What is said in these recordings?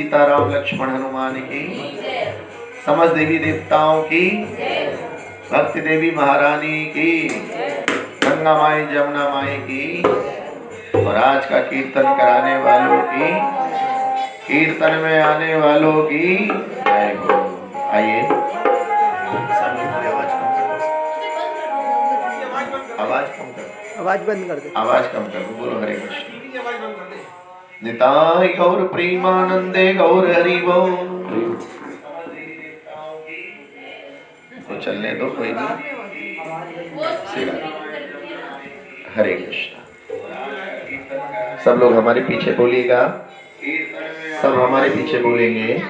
सीता राम लक्ष्मण हनुमान की, समस्त देवी देवताओं की, भक्ति देवी महारानी की, गंगा माई जमुना माई की, और आज का कीर्तन कराने वालों की, कीर्तन में आने वालों की जय हो। आइए सब लोग आवाज कम कर, आवाज बंद कर दो, आवाज कम कर दो। बोलो हरे कृष्ण। निताय गौर प्रेमानंदे गौर हरि बोल। तो चलने दो, कोई नहीं। हरे कृष्ण। सब लोग हमारे पीछे बोलिएगा, सब हमारे पीछे बोलेंगे।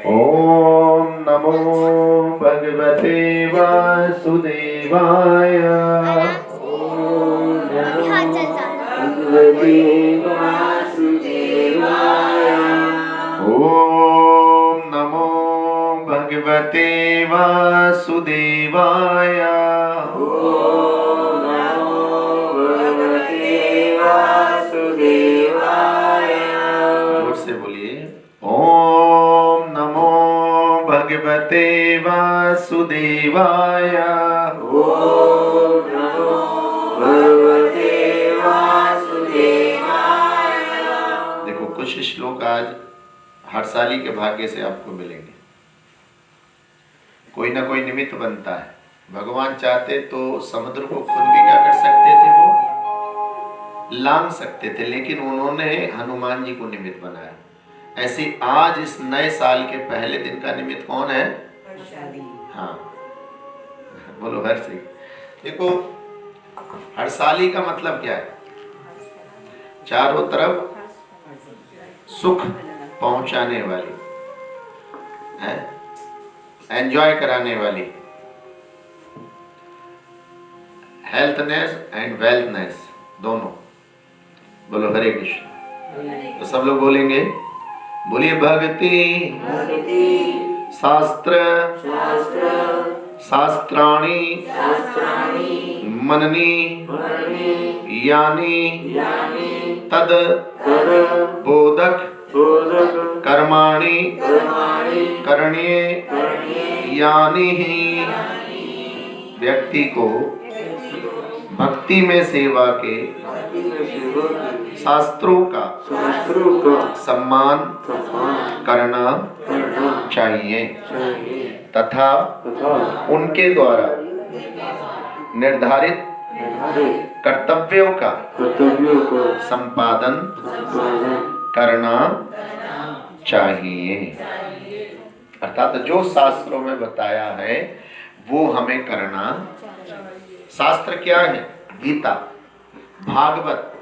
ओम नमो भगवते वासुदेवाय। ओम नमो भगवते वासुदेवाय। जोर से बोलिए। ओम नमो भगवते वासुदेवाय। देखो कुछ श्लोक आज हर्षाली के भाग्य से आपको मिलेंगे। कोई ना कोई निमित्त बनता है। भगवान चाहते तो समुद्र को खुद भी क्या कर सकते थे, वो लांग सकते थे, लेकिन उन्होंने हनुमान जी को निमित्त बनाया। ऐसे आज इस नए साल के पहले दिन का निमित्त कौन है? हाँ बोलो हर्षी। देखो हर्षाली का मतलब क्या है? चारों तरफ सुख पहुंचाने वाली है, एंजॉय कराने वाली, हेल्थनेस एंड वेल्थनेस दोनों। बोलो हरे कृष्ण। तो सब लोग बोलेंगे, बोलिए भक्ति शास्त्र शास्त्राणि मननी यानी तद बोधक कर्माणि करणीय यानी ही। व्यक्ति को भक्ति में सेवा के शास्त्रों का सम्मान करना चाहिए तथा उनके द्वारा निर्धारित कर्तव्यों का संपादन करना चाहिए। अर्थात जो शास्त्रों में बताया है वो हमें करना। शास्त्र क्या है? गीता, भागवत,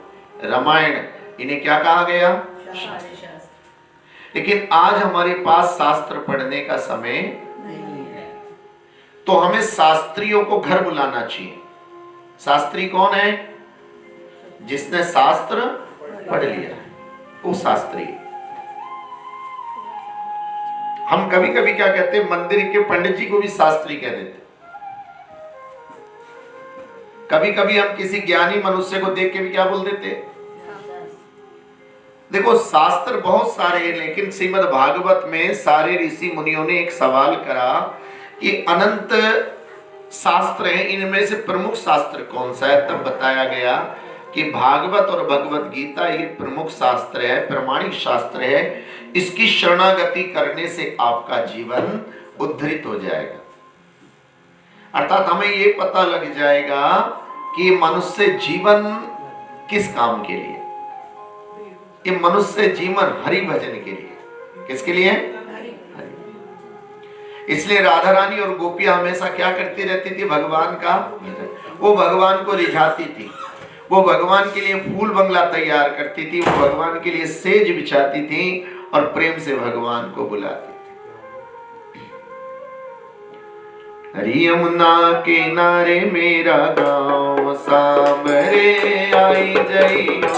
रामायण, इन्हें क्या कहा गया? लेकिन आज हमारे पास शास्त्र पढ़ने का समय नहीं है, तो हमें शास्त्रियों को घर बुलाना चाहिए। शास्त्री कौन है? जिसने शास्त्र पढ़ लिया है, वो शास्त्री। हम कभी कभी क्या कहते हैं, मंदिर के पंडित जी को भी शास्त्री कह देते। कभी कभी हम किसी ज्ञानी मनुष्य को देख के भी क्या बोल देते? देखो शास्त्र बहुत सारे हैं, लेकिन श्रीमद् भागवत में सारे ऋषि मुनियों ने एक सवाल करा कि अनंत शास्त्र हैं, इनमें से प्रमुख शास्त्र कौन सा है? तब बताया गया कि भागवत और भगवत गीता ये प्रमुख शास्त्र है, प्रमाणिक शास्त्र है। इसकी शरणागति करने से आपका जीवन उद्धृत हो जाएगा। अर्थात हमें ये पता लग जाएगा कि मनुष्य जीवन किस काम के लिए। ये मनुष्य जीवन हरि भजन के लिए। किसके लिए? इसलिए राधा रानी और गोपियां हमेशा क्या करती रहती थी? भगवान का भजन। वो भगवान को रिझाती थी, वो भगवान के लिए फूल बंगला तैयार करती थी, वो भगवान के लिए सेज बिछाती थी और प्रेम से भगवान को बुलाती थी। हरि यमुना किनारे मेरा गाँव सांबरे आई जइयो।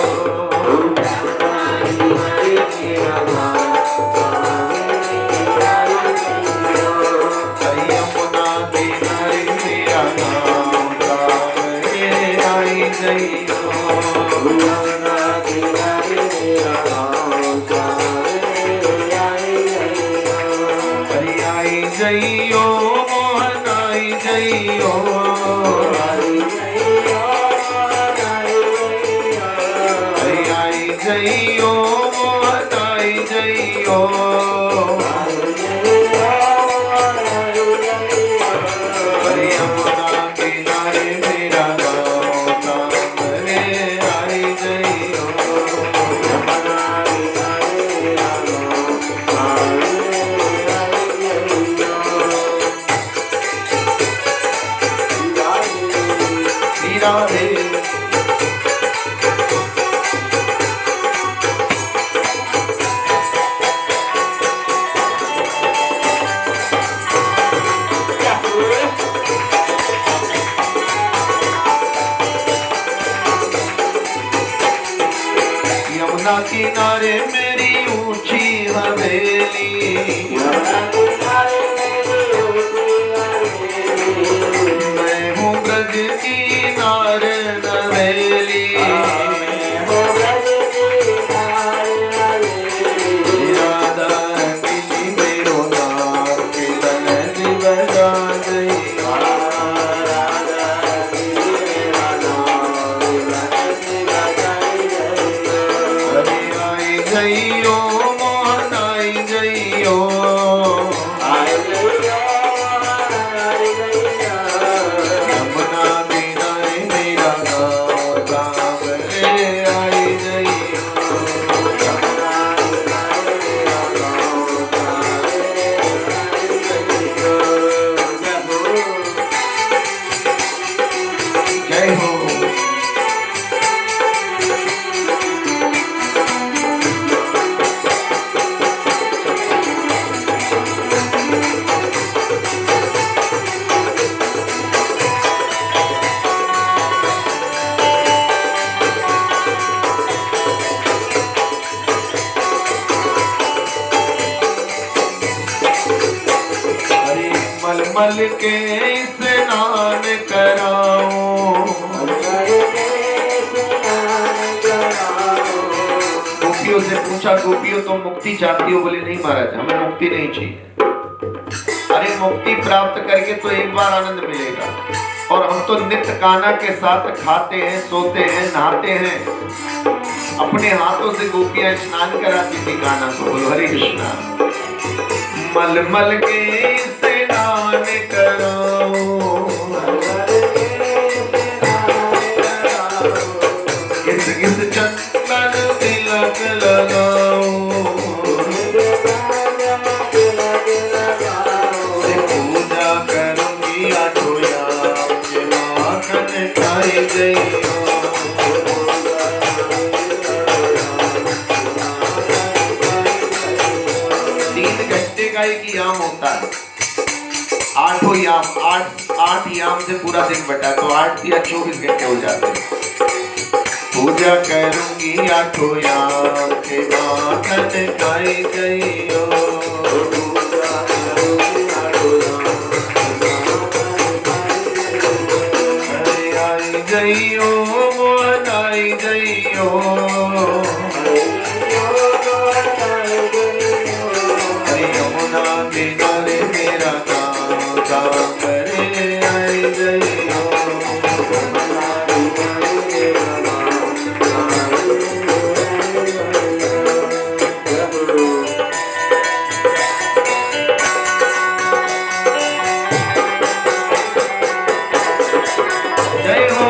जइयो मोहन आई जइयो। हरि यमुना किनारे मेरा गाँव सामने आई जइयो। राधे यमुना किनारे मेरी ऊंची हवेली। मैं हूँ ब्रज की नार नवेली। राधा मिली मेरो नाम के तन बजा गई। हरि आई जइयो मोहन आई जइयो। यमुना किनारे मेरा गाँव सामने आई जइयो। जय हो। हरि मलमल के स्नान कराओ। गोपियों से पूछा, गोपियों तुम मुक्ति चाहती हो? बोले नहीं महाराज, हमें मुक्ति नहीं चाहिए। अरे मुक्ति प्राप्त करके तो एक बार आनंद मिलेगा, और हम तो नित्य कान्हा के साथ खाते हैं, सोते हैं, नहाते हैं। अपने हाथों से गोपियां स्नान कराती थी कान्हा को। बोलो हरे कृष्णा। मलमल के स्नान कराओ। किस किस चंदन तिलक लगाओ। पूजा करूंगी आठों याम के माखन खाई जइयो। 3 घंटे का एक याम होता है। 8 याम, 8 याम से पूरा दिन बटा, तो 8 या 24 घंटे हो जाते हैं। पूजा करूंगी आठों याम के माखन खाई जइयो। हरि आई जइयो मोहन आई जइयो। हरि यमुना किनारे मेरा गाँव सामने आई जइयो। जय हो।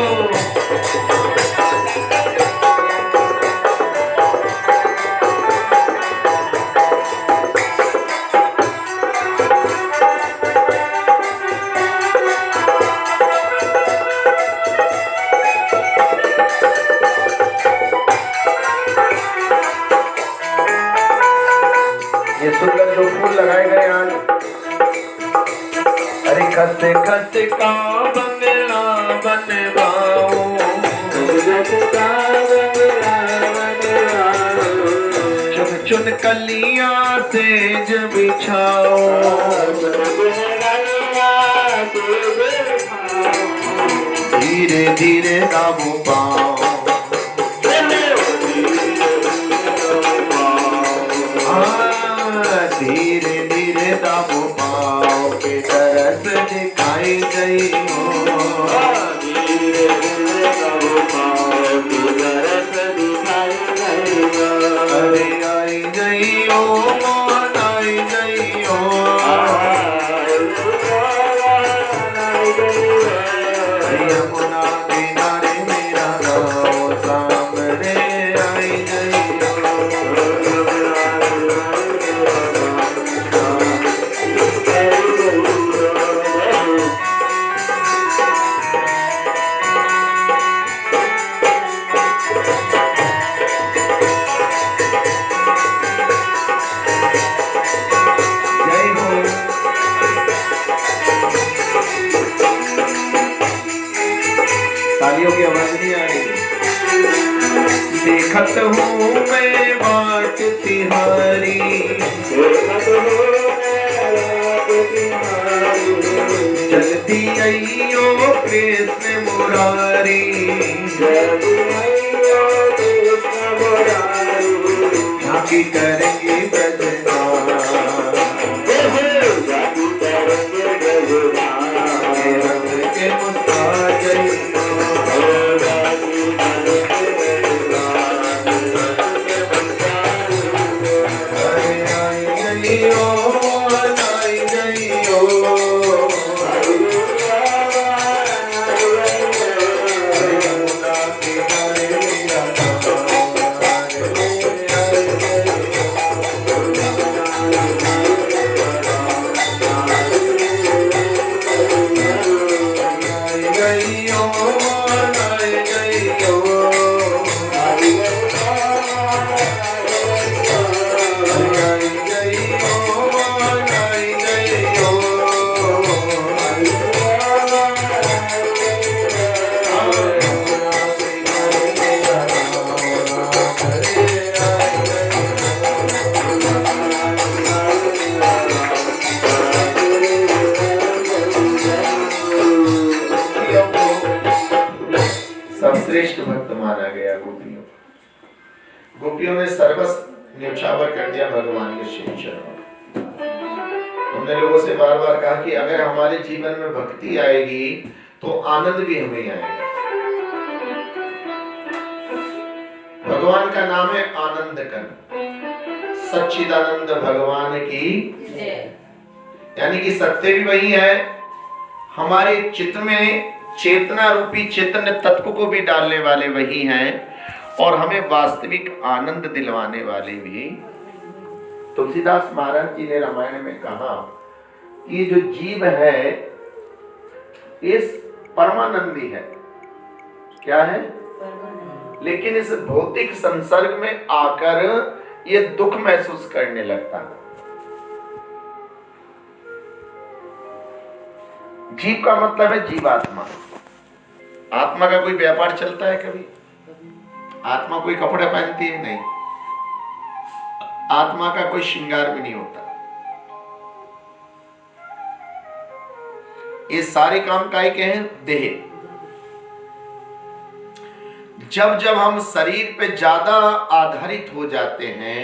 ये सुंदर जो फूल लगाए गए आज, अरे खस्ते खस्ते का बंगला बनवाओ। चुन चुन कलियां सेज बिछाओ। धीरे धीरे दाबो पाओ। धीरे धीरे दाबो पाओ के तरस दिखाई जइयो। धीरे धीरे दाबो पाओ के तरस दिखाई जइयो। देखत हूँ मैं बाट तिहारी, जल्दी आइयो कृष्ण मुरारी, झांकी करेंगे बजना, के मुस्ताजई श्रेष्ठ भक्त माना गया गोपियों। गोपियों ने सर्वस्व न्यौछावर कर दिया भगवान के श्री चरणों। हमने लोगों से बार बार कहा कि अगर हमारे जीवन में भक्ति आएगी तो आनंद भी हमें आएगा। भगवान का नाम है आनंद कंद, सच्चिदानंद भगवान की, यानी कि सत्य भी वही है, हमारे चित्त में चेतना रूपी चैतन्य तत्व को भी डालने वाले वही हैं और हमें वास्तविक आनंद दिलवाने वाले भी। तुलसीदास महाराज जी ने रामायण में कहा कि जो जीव है इस परमानंदी है, क्या है, लेकिन इस भौतिक संसर्ग में आकर ये दुख महसूस करने लगता है। जीव का मतलब है जीवात्मा। आत्मा का कोई व्यापार चलता है कभी? आत्मा कोई कपड़े पहनती है? नहीं। आत्मा का कोई श्रृंगार भी नहीं होता। ये सारे काम काय के हैं? देह। जब जब हम शरीर पे ज्यादा आधारित हो जाते हैं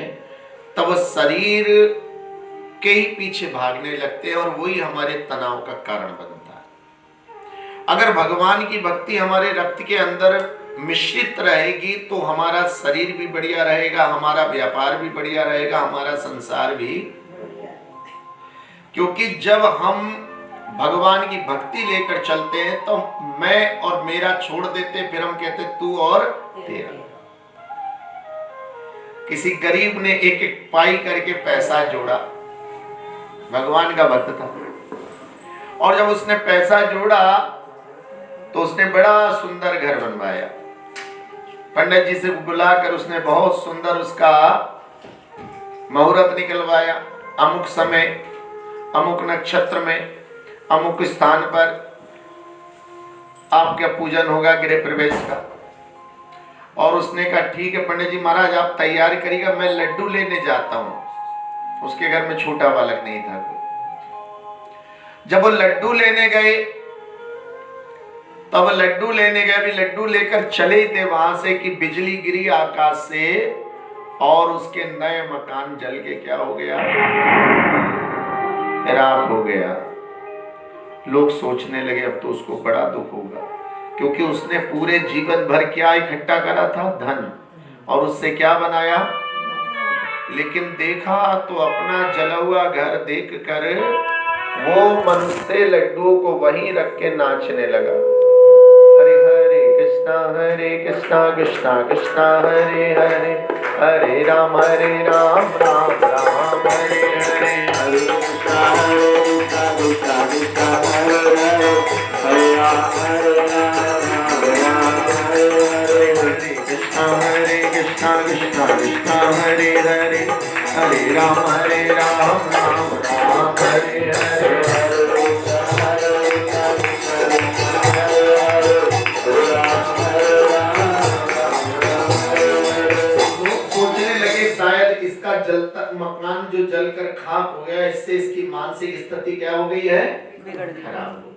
तब शरीर के ही पीछे भागने लगते हैं और वही हमारे तनाव का कारण बनता है। अगर भगवान की भक्ति हमारे रक्त के अंदर मिश्रित रहेगी तो हमारा शरीर भी बढ़िया रहेगा, हमारा व्यापार भी बढ़िया रहेगा, हमारा संसार भी। क्योंकि जब हम भगवान की भक्ति लेकर चलते हैं तो मैं और मेरा छोड़ देते, फिर हम कहते तू और तेरा। किसी गरीब ने एक एक पाई करके पैसा जोड़ा, भगवान का भक्त था, और जब उसने पैसा जोड़ा तो उसने बड़ा सुंदर घर बनवाया। पंडित जी से बुलाकर उसने बहुत सुंदर उसका मुहूर्त निकलवाया। अमुक समय, अमुक नक्षत्र में, अमुक स्थान पर आपका पूजन होगा गृह प्रवेश का। और उसने कहा ठीक है पंडित जी महाराज आप तैयारी करिएगा, मैं लड्डू लेने जाता हूं। उसके घर में छोटा बालक नहीं था कोई। जब वो लड्डू लेने गए तब लड्डू लेने गए, भी लड्डू लेकर चले ही थे वहां से कि बिजली गिरी आकाश से और उसके नए मकान जल के क्या हो गया, राख हो गया। लोग सोचने लगे अब तो उसको बड़ा दुख होगा, क्योंकि उसने पूरे जीवन भर क्या इकट्ठा करा था, धन, और उससे क्या बनाया। लेकिन देखा तो अपना जला हुआ घर देखकर वो मनुष्य लड्डुओं को वहीं रख के नाचने लगा। हरे कृष्णा कृष्णा कृष्णा हरे हरे, हरे राम राम राम हरे हरे, हरे कृष्णा कृष्णा कृष्णा हरे हरे, हरे राम हरे हरे, हरे कृष्णा कृष्णा कृष्णा हरे हरे, हरे राम राम राम हरे हरे। Hare जलता मकान जो जलकर खाक हो गया, इससे इसकी मानसिक स्थिति क्या हो गई है? खराब हो गई।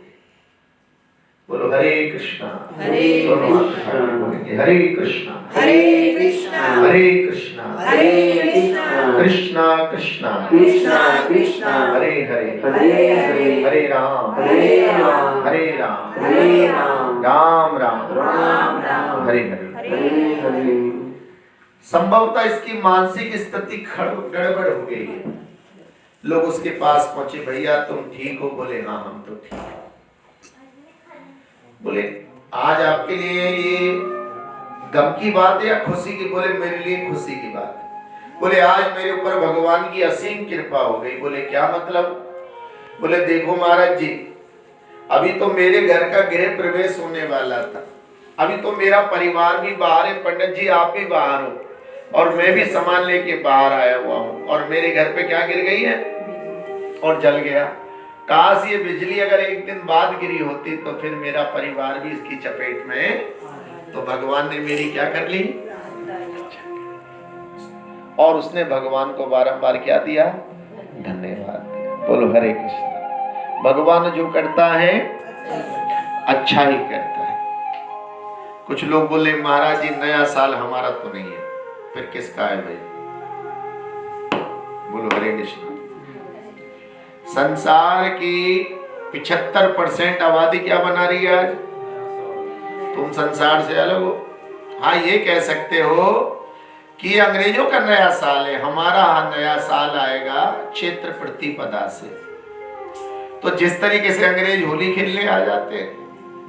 बोलो हरे कृष्णा हरे कृष्णा हरे कृष्णा हरे कृष्णा हरे कृष्णा हरे कृष्णा कृष्णा कृष्णा कृष्णा कृष्णा हरे हरे हरे हरे हरे राम हरे राम हरे राम हरे राम राम राम राम राम हरे हरे। हरे हरे। संभवतः इसकी मानसिक स्थिति गड़बड़ हो गई है। लोग उसके पास पहुंचे, भैया तुम ठीक हो? बोले हाँ हम तो ठीक है। बोले आज आपके लिए ये गम की बात है या खुशी की? बोले मेरे लिए खुशी की बात है। बोले आज मेरे ऊपर भगवान की असीम कृपा हो गई। बोले क्या मतलब? बोले देखो महाराज जी, अभी तो मेरे घर का गृह प्रवेश होने वाला था, अभी तो मेरा परिवार भी बाहर है, पंडित जी आप भी बाहर हो, और मैं भी सामान लेके बाहर आया हुआ हूँ, और मेरे घर पे क्या गिर गई है? और जल गया। काश ये बिजली अगर एक दिन बाद गिरी होती तो फिर मेरा परिवार भी इसकी चपेट में, तो भगवान ने मेरी क्या कर ली? और उसने भगवान को बारंबार क्या दिया? धन्यवाद दिया। बोलो हरे कृष्ण। भगवान जो करता है अच्छा ही करता है। कुछ लोग बोले महाराज जी नया साल हमारा तो नहीं है, फिर किसका है भाई? बोलो हरे कृष्ण। संसार की 75% आबादी क्या बना रही है आज? तुम संसार से अलग हो। हाँ ये कह सकते हो कि अंग्रेजों का नया साल है, हमारा नया साल आएगा क्षेत्र प्रतिपदा से। तो जिस तरीके से अंग्रेज होली खेलने आ जाते हैं,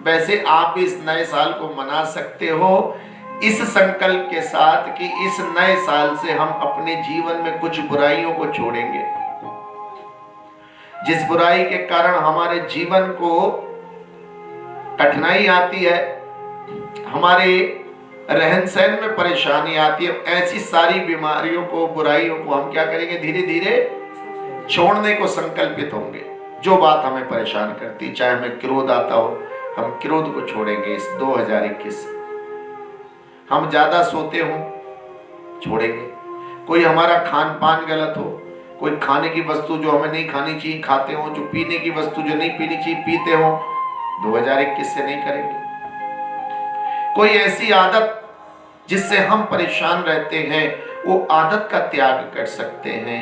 वैसे आप भी इस नए साल को मना सकते हो इस संकल्प के साथ कि इस नए साल से हम अपने जीवन में कुछ बुराइयों को छोड़ेंगे। जिस बुराई के कारण हमारे जीवन को कठिनाई आती है, हमारे रहन सहन में परेशानी आती है, ऐसी सारी बीमारियों को, बुराइयों को हम क्या करेंगे? धीरे धीरे छोड़ने को संकल्पित होंगे। जो बात हमें परेशान करती, चाहे हमें क्रोध आता हो, हम क्रोध को छोड़ेंगे इस 2021। हम ज्यादा सोते हो, छोड़ेंगे। कोई हमारा खान पान गलत हो, कोई खाने की वस्तु जो हमें नहीं खानी चाहिए खाते हो, जो पीने की वस्तु जो नहीं पीनी चाहिए पीते हो, 2021 से नहीं करेंगे। कोई ऐसी आदत जिससे हम परेशान रहते हैं, वो आदत का त्याग कर सकते हैं।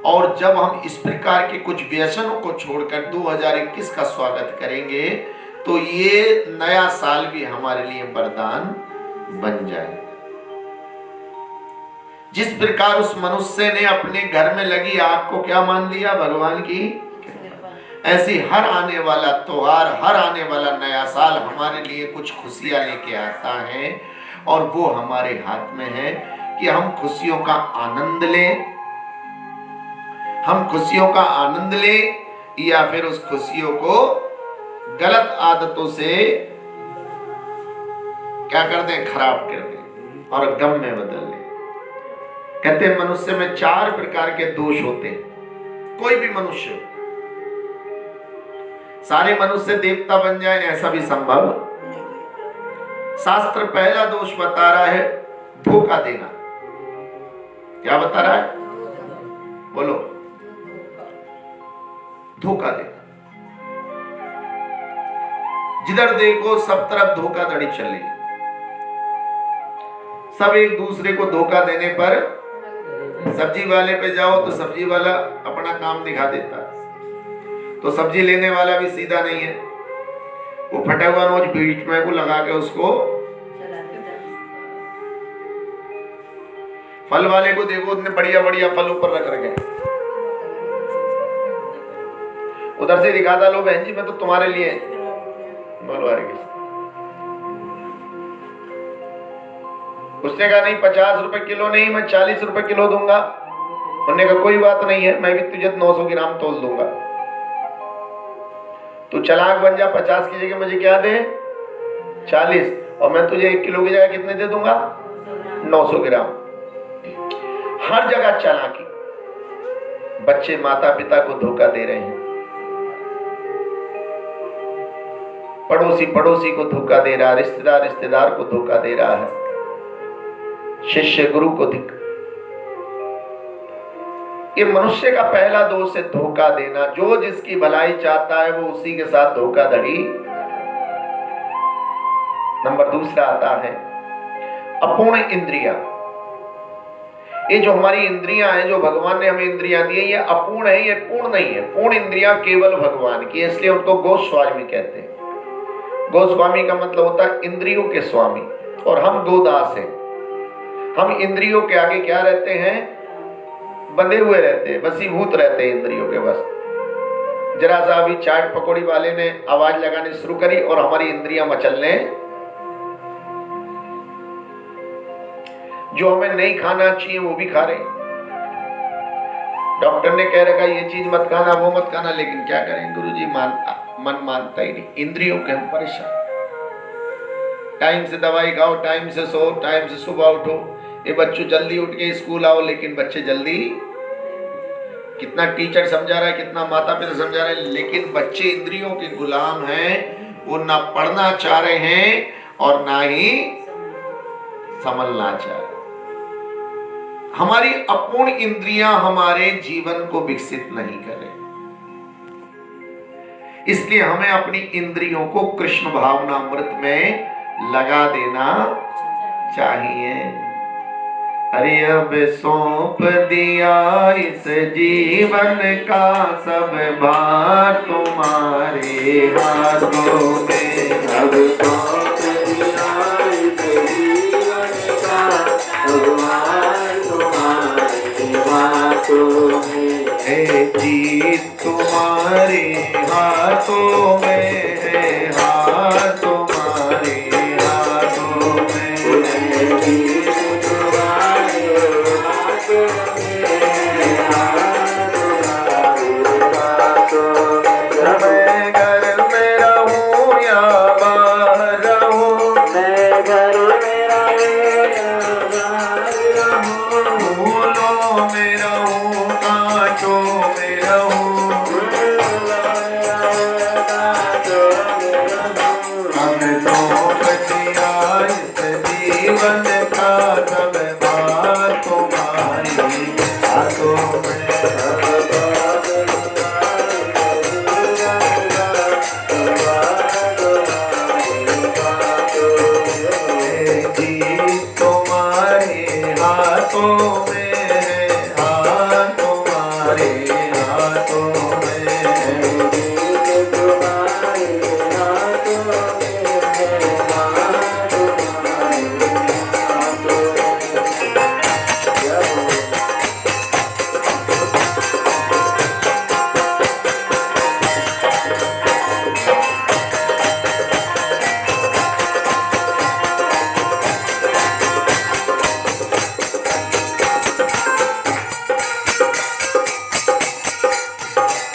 और जब हम इस प्रकार के कुछ व्यसनों को छोड़कर 2021 का स्वागत करेंगे, तो ये नया साल भी हमारे लिए वरदान बन जाए। जिस प्रकार उस मनुष्य ने अपने घर में लगी आग को क्या मान लिया? भगवान की। ऐसी हर आने वाला त्योहार, हर आने वाला नया साल हमारे लिए कुछ खुशियां लेके आता है, और वो हमारे हाथ में है कि हम खुशियों का आनंद लें। हम खुशियों का आनंद लें या फिर उस खुशियों को गलत आदतों से क्या कर दें? खराब कर दें और गम में बदल दें। कहते हैं मनुष्य में 4 प्रकार के दोष होते हैं। कोई भी मनुष्य, सारे मनुष्य देवता बन जाए ऐसा भी संभव। शास्त्र पहला दोष बता रहा है धोखा देना। क्या बता रहा है? बोलो। धोखा देना। जिधर देखो सब तरफ धोखाधड़ी चल रही है। सब एक दूसरे को धोखा देने पर, सब्जी वाले पे जाओ तो सब्जी वाला अपना काम दिखा देता, तो सब्जी लेने वाला भी सीधा नहीं है, वो फटा हुआ नोच बीच में को लगा के उसको। फल वाले को देखो, उतने बढ़िया बढ़िया फल ऊपर रख रखे, उधर से दिखाता, लो बहन जी मैं तो तुम्हारे लिए। बोलो हरे कृष्ण। उसने कहा नहीं 50 रुपए किलो नहीं, मैं 40 रुपए किलो दूंगा। उन्होंने कहा कोई बात नहीं है, मैं भी तुझे 900 ग्राम तोल दूंगा। तू चालाक बन जा, 50 की जगह मुझे क्या दे? 40, और मैं तुझे 1 किलो की जगह कितने दे दूंगा? 900 ग्राम। हर जगह चालाकी। बच्चे माता पिता को धोखा दे रहे हैं, पड़ोसी पड़ोसी को धोखा दे रहा है, रिश्तेदार रिश्तेदार को धोखा दे रहा है, शिष्य गुरु को ये मनुष्य का पहला दोष है, धोखा देना। जो जिसकी भलाई चाहता है वो उसी के साथ धोखाधड़ी। नंबर दूसरा आता है अपूर्ण इंद्रिया। ये जो हमारी इंद्रियां हैं, जो भगवान ने हमें इंद्रियां दी है, ये अपूर्ण है, ये पूर्ण नहीं है। पूर्ण इंद्रियां केवल भगवान की, इसलिए उनको गोस्वामी कहते हैं। गोस्वामी का मतलब होता है इंद्रियों के स्वामी, और हम गोदास हैं। हम इंद्रियों के आगे क्या रहते हैं? बंधे हुए रहते हैं, वशीभूत रहते हैं इंद्रियों के बस। जरा सा अभी चाट पकौड़ी वाले ने आवाज लगानी शुरू करी और हमारी इंद्रियां मचलने, जो हमें नहीं खाना चाहिए वो भी खा रहे। डॉक्टर ने कह रखा ये चीज मत खाना, वो मत खाना, लेकिन क्या करें गुरुजी, मन मानता ही नहीं। इंद्रियों के हम परेशान। टाइम से दवाई खाओ, टाइम से सो, टाइम से सुबह उठो। ये बच्चों जल्दी उठ के स्कूल आओ, लेकिन बच्चे जल्दी, कितना टीचर समझा रहा है, कितना माता पिता समझा रहे हैं, लेकिन बच्चे इंद्रियों के गुलाम हैं। वो ना पढ़ना चाह रहे हैं और ना ही समझना चाह रहे। हमारी अपूर्ण इंद्रियां हमारे जीवन को विकसित नहीं करें, इसलिए हमें अपनी इंद्रियों को कृष्ण भावना अमृत में लगा देना चाहिए। अरे अब सौंप दिया इस जीवन का सब भार तुम्हारे हाथों में। अब सौंप दिया इस जीवन का सब भार तुम्हारे हाथों में। है जीत तुम्हारे हाथों में है, हाथ तुम्हारे हाथों में है। जीत तुम्हारे हाथों में है, हाथ तुम्हारे हाथों में। मैं घर में रहूं या बाहर रहूं, मैं घर में रहूं या बाहर रहूं, फूलों में रहूं कांटों में रहूं, हमें सौंप दिया इस जीवन का सब भार तुम्हारे हाथों में। जीत तुम्हारे हाथों में है, हाथ तुम्हारे हाथों में है। जीत तुम्हारे हाथों में है, हाथ तुम्हारे हाथों में।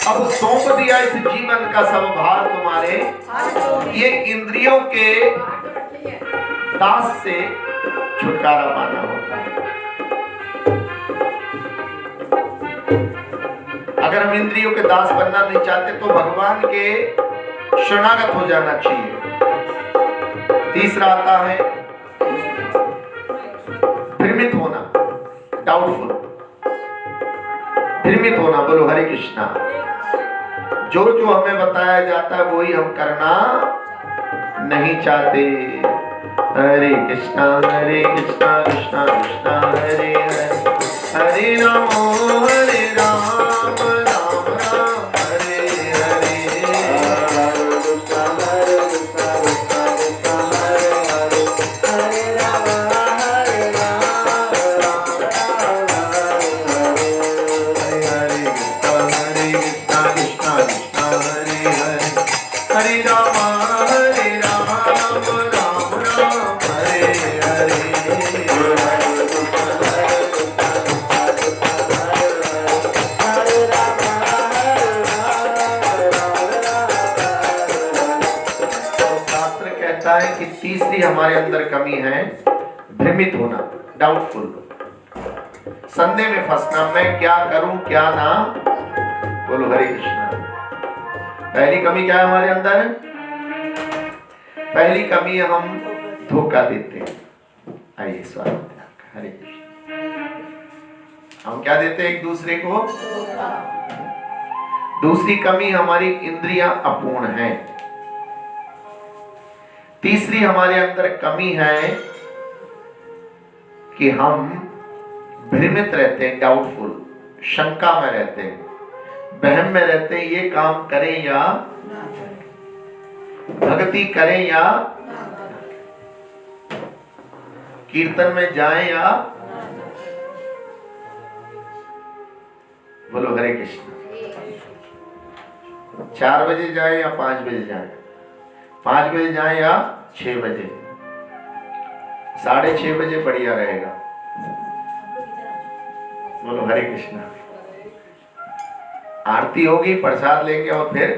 अब सौंप दिया इस जीवन का सब भार तुम्हारे। ये इंद्रियों के दास से छुटकारा पाना होता है। अगर हम इंद्रियों के दास बनना नहीं चाहते तो भगवान के शरणागत हो जाना चाहिए। तीसरा आता है भ्रमित होना, डाउटफुल, भ्रमित होना। बोलो हरे कृष्णा। जो जो हमें बताया जाता है वही हम करना नहीं चाहते। हरे कृष्णा कृष्णा कृष्णा हरे हरे, हरे राम राम राम हरे हरे। हरे राम राम राम हरे हरे। शास्त्र कहता है कि तीसरी हमारे अंदर कमी है भ्रमित होना, डाउटफुल, संदेह में फंसना, मैं क्या करूं क्या ना। बोलो हरे कृष्णा। पहली कमी क्या है हमारे अंदर? पहली कमी है हम धोखा देते हैं। आइए स्वागत है आपका। हरे कृष्ण। हम क्या देते हैं एक दूसरे को? दूसरी कमी हमारी इंद्रियां अपूर्ण हैं। तीसरी हमारे अंदर कमी है कि हम भ्रमित रहते हैं, डाउटफुल, शंका में रहते हैं, वहम में रहते हैं, ये काम करें या भक्ति करें या कीर्तन में जाएं या बोलो हरे कृष्ण। 4 बजे जाएं या 5 बजे जाएं, 5 बजे जाएं या 6 बजे, 6:30 बजे बढ़िया रहेगा। बोलो हरे कृष्ण। आरती होगी, प्रसाद लेंगे और फिर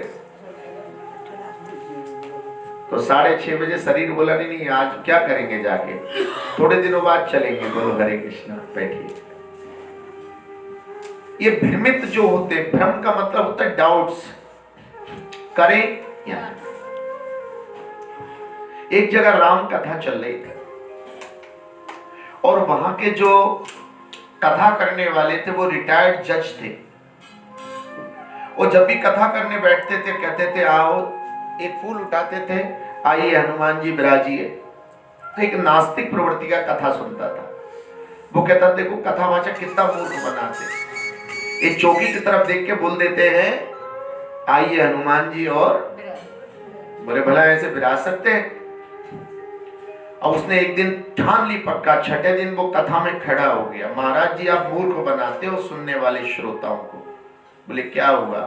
तो 6:30 बजे शरीर बोला नहीं आज क्या करेंगे, जाके थोड़े दिनों बाद चलेंगे। बोलो हरे कृष्ण। बैठिए। ये भ्रमित जो होते हैं, भ्रम का मतलब होता है डाउट्स, करें या। एक जगह राम कथा चल रही थी और वहां के जो कथा करने वाले थे वो रिटायर्ड जज थे। और जब भी कथा करने बैठते थे कहते थे आओ, एक फूल उठाते थे, आइए हनुमान जी विराजिए। तो एक नास्तिक प्रवृत्ति का कथा सुनता था, वो कहता देखो कथावाचक कितना मूर्ख बनाते, एक चौकी की तरफ देख के बोल देते हैं आइए हनुमान जी, और बोले भला ऐसे विराज सकते हैं। अब उसने एक दिन ठान ली पक्का, छठे दिन वो कथा में खड़ा हो गया, महाराज जी आप मूर्ख बनाते हो सुनने वाले श्रोताओं को। बोले क्या हुआ?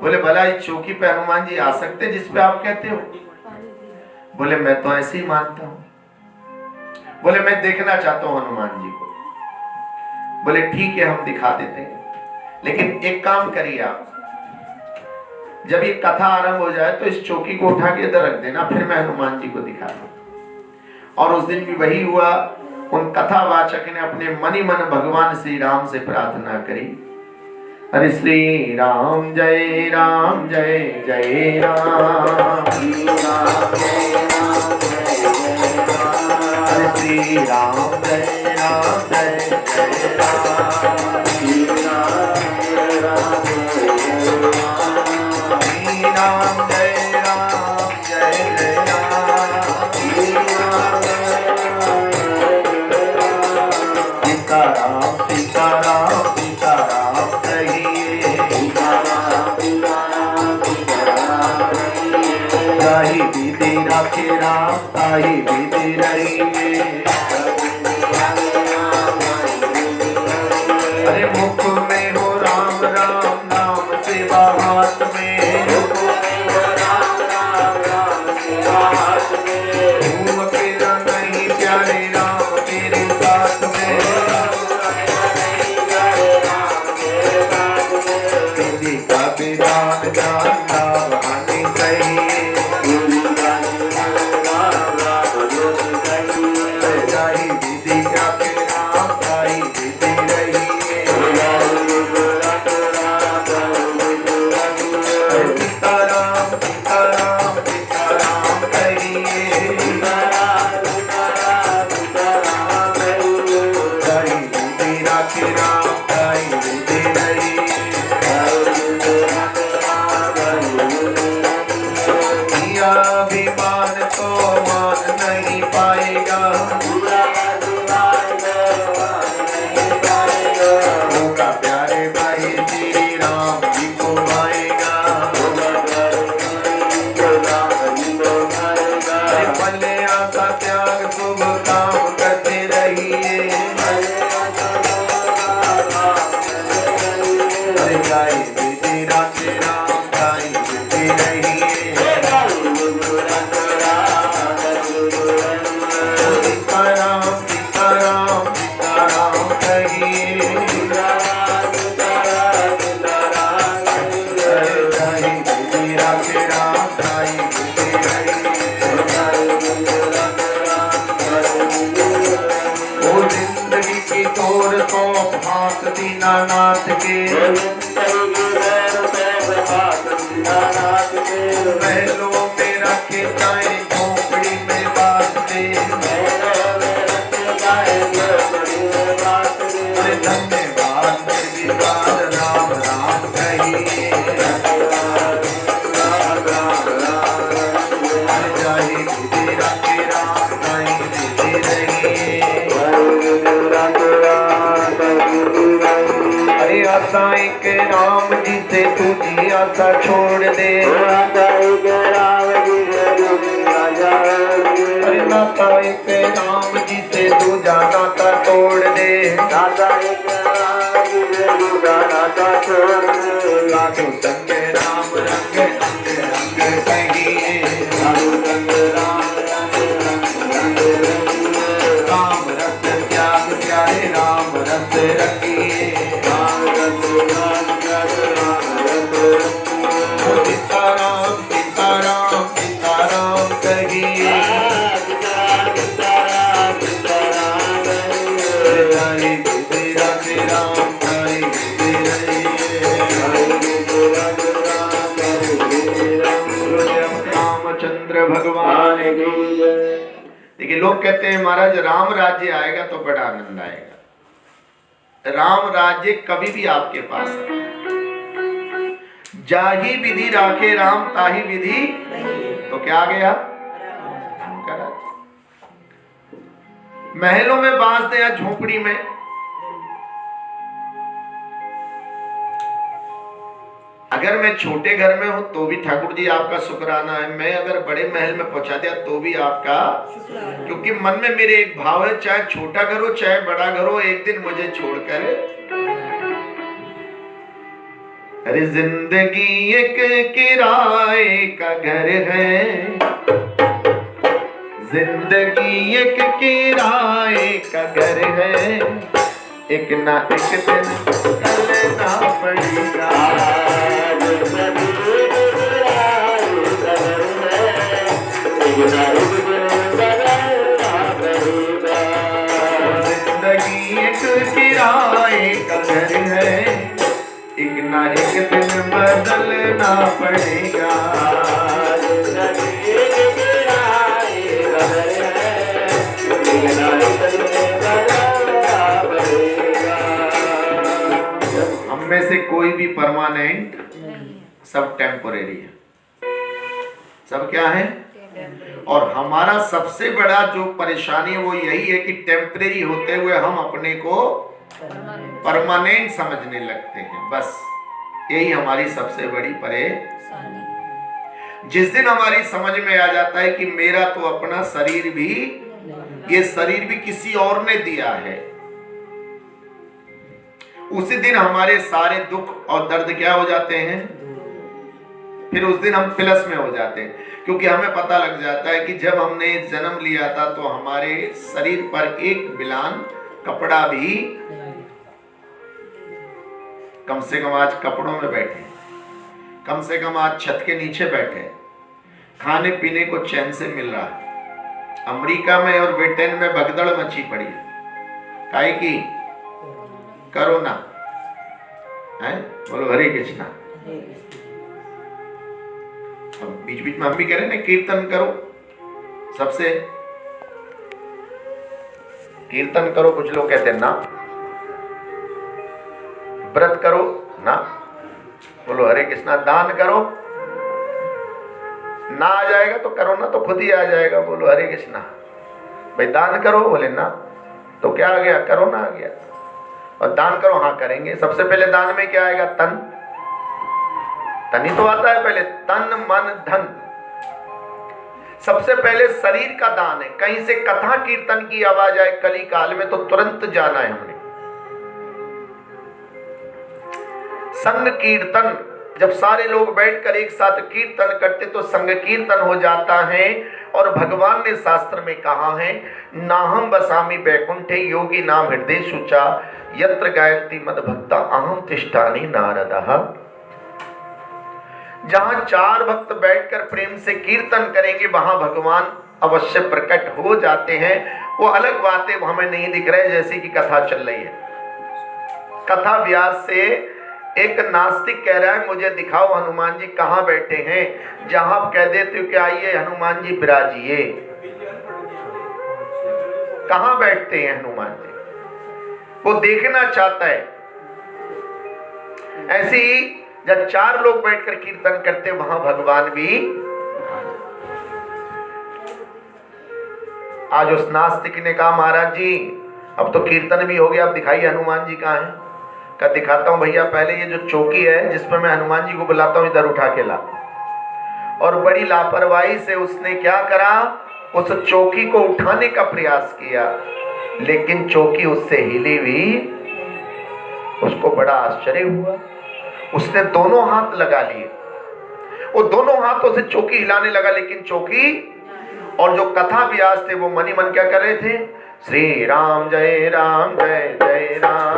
बोले भला इस चौकी पे हनुमान जी आ सकते जिस पे आप कहते हो? बोले मैं तो ऐसे ही मानता हूं। बोले मैं देखना चाहता हूं हनुमान जी को। बोले ठीक है हम दिखा देते हैं, लेकिन एक काम करिए आप, जब ये कथा आरंभ हो जाए तो इस चौकी को उठा के इधर रख देना, फिर मैं हनुमान जी को दिखा दूं। और उस दिन भी वही हुआ। उन कथावाचक ने अपने मन ही मन भगवान श्री राम से प्रार्थना करी, हरे श्री राम जय राम जय जय राम, हरे श्री राम जय राम जय जय राम, श्री राम जय राम जय राम, सीताराम सीताराम सीताराम कहिए, ताही विधि रखे राम ताही विधि रहिए। अरे मुख में हो राम राम नाम सेवा हाथ में, घूम फिरा नहीं प्यारे राम तेरे साथ में, विधि का विधान जानना बहाने चाहिए, ताही विधि रखे राम ताही विधि रहिए। सीताराम सीताराम सीताराम कहिए, ताही विधि रखे राम ताही विधि रहिए। किया अभिमान तो मान नहीं पाएगा, होगा प्यारे भाई श्री राम जी को आएगा। पल्लिया का त्याग शुभ काम करते रहिए, अरे गाय विधि राखे राम गाय विधि रहिए। सीताराम सीताराम सीताराम कहिए, गाय विधि राखे राम गाय विधि रहिए। ओ जिंदगी की तोड़ तो भाग दीनानाथ के, महलों में रखे जाए झोपड़ी में बात दे, अरे धन्यवाद आता एक राम जी से तुझी आशा छोड़ दे, नाता एक राम जी से दूजी आशा छोड़ दे, अरे नाता एक राम जी से दूजा नाता तोड़ दे, नाता एक राम जी से दूजा नाता छोड़ दे, साधु संग राम रंग अंग रंग कहिए, साधु संग राम रंग रंग रंगिए, राम रस त्याग प्यारे राम रस रखिए, राम रस राम रस राम रस रंगिए, सीताराम सीताराम सीताराम कहिए, सीताराम सीताराम सीताराम कहिए, हरि विधि राधे राम हरि विधि रहिए, हरि विधि राधे राम हरि विधि रंगिए, रामचंद्र भगवान भगवान की जय। देखिए लोग कहते हैं महाराज राम राज्य आएगा तो बड़ा आनंद आएगा। राम राज्य कभी भी आपके पास है। जाही विधि राखे राम ताही विधि, तो क्या आ गया राम का राज्य। महलों में बांस दे या झोपड़ी में, अगर मैं छोटे घर में हूं तो भी ठाकुर जी आपका शुक्राना है, मैं अगर बड़े महल में पहुंचा दिया तो भी आपका, क्योंकि मन में मेरे एक भाव है, चाहे छोटा घर हो चाहे बड़ा घर हो, एक दिन मुझे छोड़कर। अरे जिंदगी एक किराए का घर है, जिंदगी एक किराए का घर है, एक ना एक दिन चलना पड़ेगा। जिंदगी एक किराए का घर है, एक ना एक दिन बदलना पड़ेगा। हम में से कोई भी परमानेंट, सब टेम्पोरेरी है। सब क्या है? और हमारा सबसे बड़ा जो परेशानी है वो यही है कि टेम्परेरी होते हुए हम अपने को परमानेंट समझने लगते हैं। बस यही हमारी सबसे बड़ी परेशानी। जिस दिन हमारी समझ में आ जाता है कि मेरा तो अपना शरीर भी, ये शरीर भी किसी और ने दिया है, उसी दिन हमारे सारे दुख और दर्द क्या हो जाते हैं, फिर उस दिन हम प्लस में हो जाते हैं। क्योंकि हमें पता लग जाता है कि जब हमने जन्म लिया था तो हमारे शरीर पर एक बिलान कपड़ा भी, कम से कम आज कपड़ों में बैठे, कम से कम आज छत के नीचे बैठे, खाने पीने को चैन से मिल रहा है। अमेरिका में और ब्रिटेन में भगदड़ मची पड़ी है, काहे की? कोरोना है। बोलो हरे कृष्णा। अब बीच बीच में हम भी कह रहे हैं कीर्तन करो, सबसे कीर्तन करो। कुछ लोग कहते हैं ना, व्रत करो ना, बोलो हरे कृष्णा। दान करो ना, आ जाएगा तो करो ना, तो खुद ही आ जाएगा, बोलो हरे कृष्णा। भाई दान करो, बोले ना, तो क्या आ गया? करो ना आ गया। और दान करो, हाँ करेंगे। सबसे पहले दान में क्या आएगा? तन। तन ही तो आता है पहले, तन मन धन। सबसे पहले शरीर का दान है। कहीं से कथा कीर्तन की आवाज आए कली काल में तो तुरंत जाना है हमने। संग कीर्तन, जब सारे लोग बैठकर एक साथ कीर्तन करते तो संग कीर्तन हो जाता है। और भगवान ने शास्त्र में कहा है, नाहम बसामि बैकुंठे योगी नाम हृदय शुचा यत्र गायन्ति मद भक्ता अहम तिष्ठामि नारदः। जहां चार भक्त बैठकर प्रेम से कीर्तन करेंगे वहां भगवान अवश्य प्रकट हो जाते हैं। वो अलग बातें हमें नहीं दिख रहे, जैसे कि कथा चल रही है। कथा व्यास से एक नास्तिक कह रहा है, मुझे दिखाओ हनुमान जी कहाँ बैठे हैं। जहां आप कह देते हो कि आइए हनुमान जी विराजिए, कहाँ बैठते हैं हनुमान जी? वो देखना चाहता है। ऐसे ही जब चार लोग बैठकर कीर्तन करते वहां भगवान भी। आज उस नास्तिक ने कहा, महाराज जी अब तो कीर्तन भी हो गया, अब दिखाइए हनुमान जी कहाँ हैं। का दिखाता हूं भैया। पहले ये जो चौकी है जिसमें मैं हनुमान जी को बुलाता हूं, इधर उठा के ला। और बड़ी लापरवाही से उसने क्या करा, उस चौकी को उठाने का प्रयास किया, लेकिन चौकी उससे हिली भी। उसको बड़ा आश्चर्य हुआ। उसने दोनों हाथ लगा लिए, वो दोनों हाथों से चौकी हिलाने लगा, लेकिन चौकी और जो कथा व्यास थे वो मन ही मन क्या कर रहे थे, श्री राम जय राम जय जय राम,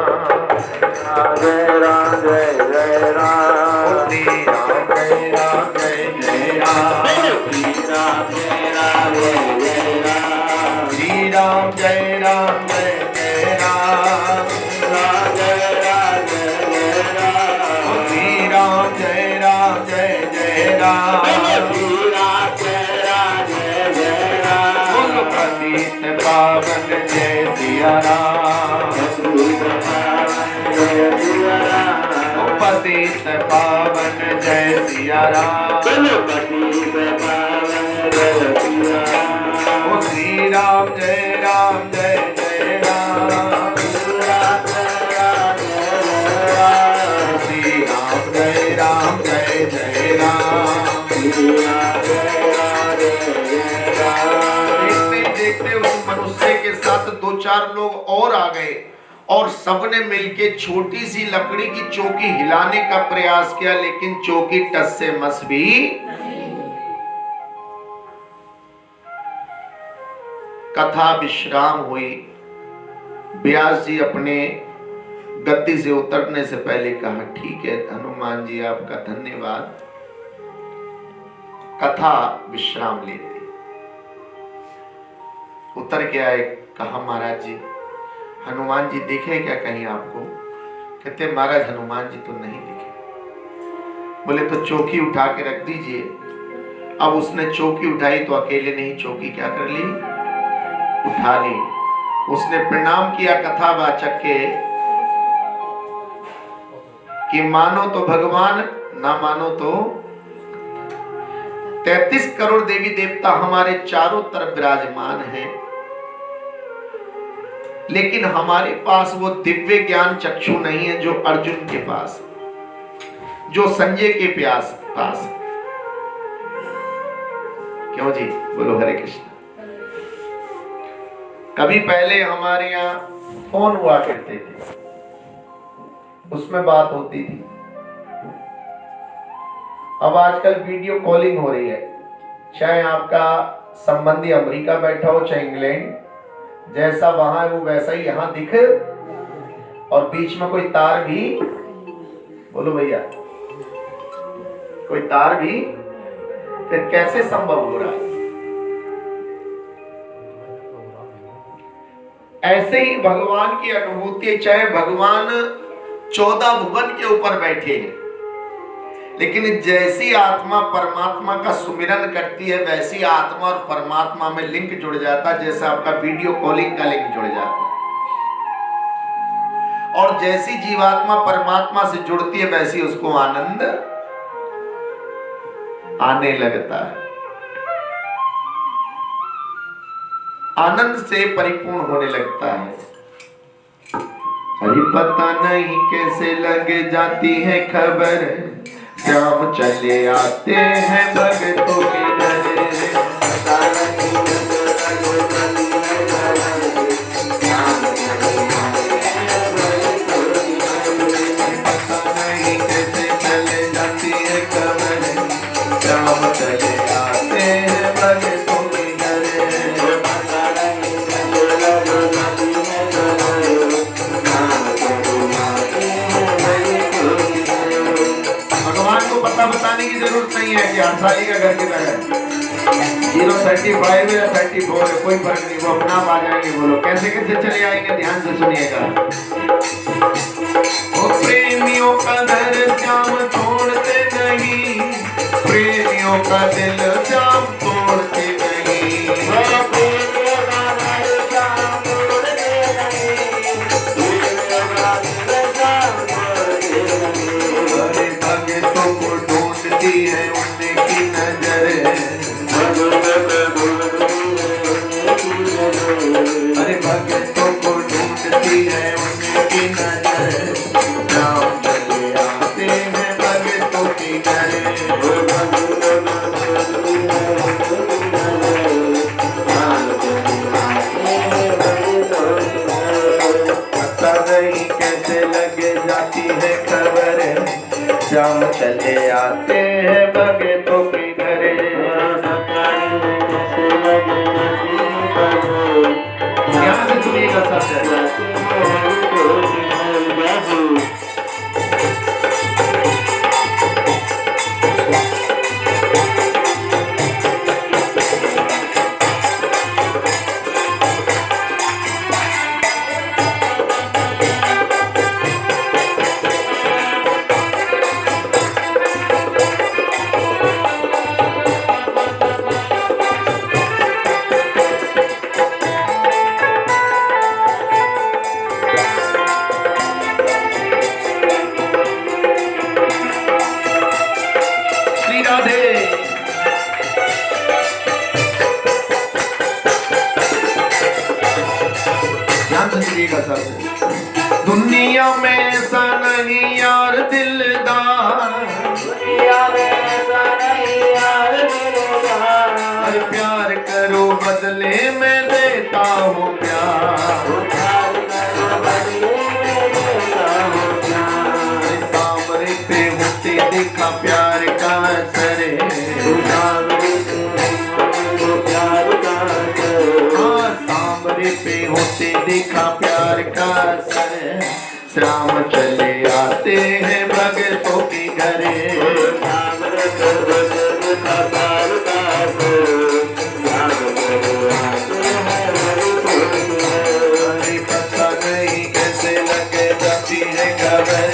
जय राम जय जय राम, श्री राम जय राम जय जय राम, श्री राम जय राम जय जय राम, श्री राम जय राम जय जय राम, जय राम जय जय राम, श्री राम जय राम जय जय राम, श्री राम जय राम जय जय राम, बोलो पतित पावन जय सिया राम, जय सिया राम, पतित पावन जय सिया राम, पतित पावन जय सिया राम, ओ श्री राम जय राम जय जय राम, श्री राम जय राम जय जय राम। देखते देखते उस मनुष्य के साथ 2-4 लोग और आ गए और सबने मिलके छोटी सी लकड़ी की चौकी हिलाने का प्रयास किया, लेकिन चौकी टस से मस भी। कथा विश्राम हुई। व्यास जी अपने गद्दी से उतरने से पहले कहा, ठीक है हनुमान जी आपका धन्यवाद, कथा विश्राम लेते। उतर के आए, कहा महाराज जी हनुमान जी दिखे क्या कहीं आपको? कहते महाराज हनुमान जी तो नहीं दिखे। बोले तो चौकी उठा के रख दीजिए। अब उसने चौकी उठाई तो अकेले नहीं, चौकी क्या कर ली, उठा ली। उसने प्रणाम किया कथावाचक के कि मानो तो भगवान, ना मानो तो 33 करोड़ देवी देवता हमारे चारों तरफ विराजमान हैं, लेकिन हमारे पास वो दिव्य ज्ञान चक्षु नहीं है जो अर्जुन के पास, जो संजय के पास। क्यों जी? बोलो हरे कृष्ण। कभी पहले हमारे यहाँ फोन हुआ करते थे, उसमें बात होती थी। अब आजकल वीडियो कॉलिंग हो रही है, चाहे आपका संबंधी अमेरिका बैठा हो चाहे इंग्लैंड, जैसा वहां है वो वैसा ही यहां दिख, और बीच में कोई तार भी, बोलो भैया, कोई तार भी, फिर कैसे संभव हो रहा है? ऐसे ही भगवान की अनुभूति, चाहे भगवान 14 भुवन के ऊपर बैठे हैं, लेकिन जैसी आत्मा परमात्मा का सुमिरन करती है वैसी आत्मा और परमात्मा में लिंक जुड़ जाता है, जैसे आपका वीडियो कॉलिंग का लिंक जुड़ जाता है। और जैसी जीवात्मा परमात्मा से जुड़ती है वैसी उसको आनंद आने लगता है, आनंद से परिपूर्ण होने लगता है। अरे पता नहीं कैसे लग जाती है खबर, श्याम चले आते हैं भगतों के घर। पता नहीं कैसे चले जाती है खबर, श्याम चले आते हैं भगतों के घर। भगवान को पता बताने की जरूरत नहीं है कि हंसाली का घर किधर है, 035 या 34 है, कोई फर्क नहीं, वो अपना आप आ जाएंगे। बोलो कैसे कैसे चले आएंगे, ध्यान से सुनिएगा। वो प्रेमियों का घर श्याम तोड़ते नहीं, प्रेमियों का दिल श्याम तोड़ते नहीं। भगतों को ढूंढती है उनकी नजर, अरे भगतों को ढूंढती है उनकी नजर। ध्यान से सुनिएगा सब। दुनिया में ऐसा नहीं यार दिलदार, दुनिया में ऐसा नहीं यार दिलदार, अरे प्यार करो बदले में देता हूँ प्यार, प्यार करो बदले में देता हूँ प्यार, सामने पे होते देखा प्यार का असर, सामने प्यार का असर, हाँ सामने पे होते देखा प्यार का असर, श्याम चले आते हैं भगतों के घरे, सामने पे होते देखा प्यार का असर, श्याम चले आते हैं भगतों के घरे, अरे पता नहीं कैसे लगे जाती है खबर,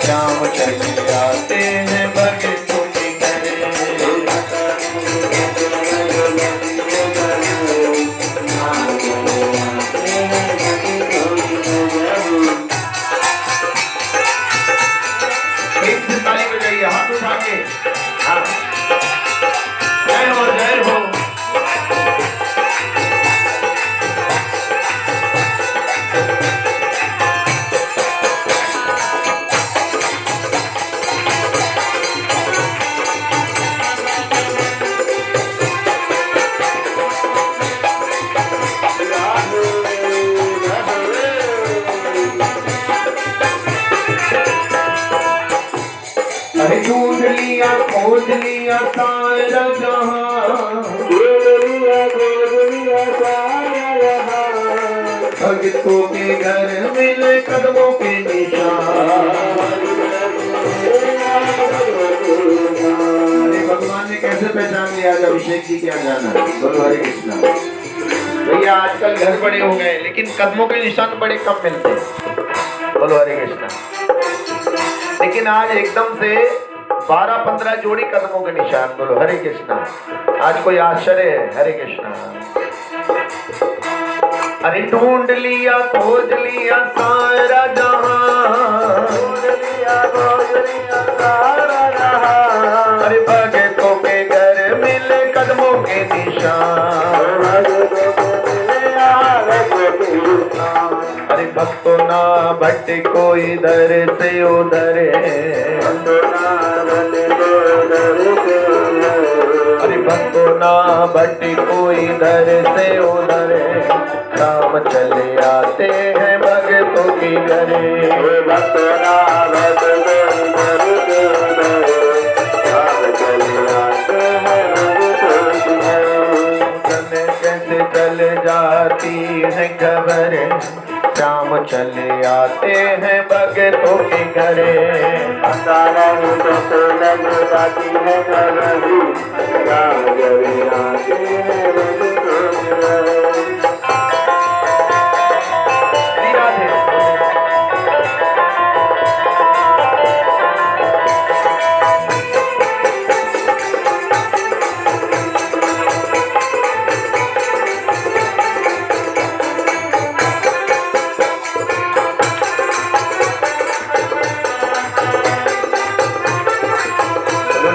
श्याम चले आते हैं भगतों के घरे। एक से ताली बजाइए, हाथ उठा के, हाँ। जय हो जय हो। अरे ढूंढ लिया खोज लिया सारा जहां, भगतों के घर मिले कदमों के निशान। अरे भगवान ने कैसे पहचान लिया आज अभिषेक जी क्या जाना। बोलो हरे कृष्णा। भैया आजकल घर बड़े हो गए लेकिन कदमों के निशान बड़े कम मिलते हैं। बोलो हरे कृष्णा। लेकिन आज एकदम से 12-15 जोड़ी कदमों के निशान। बोलो हरे कृष्णा। आज कोई आश्चर्य है। हरे कृष्णा। अरे ढूंढ लिया खोज लिया सारा जहां, अरे भगतों के घर मिले कदमों के निशान। अरे भक्तों ना भटके कोई इधर से उधर, अरे भक्तों ना भटके कोई इधर से उधर, राम चले आते हैं भगतों के घरे। भक्तों ना भटके इधर से उधर, राम चले आते हैं भगतों के घरे। कैसे चल जाती है खबर, शाम चले आते हैं भगतों के घरे। कैसे लग जाती है खबर, शाम चले आते हैं भगतों के घरे।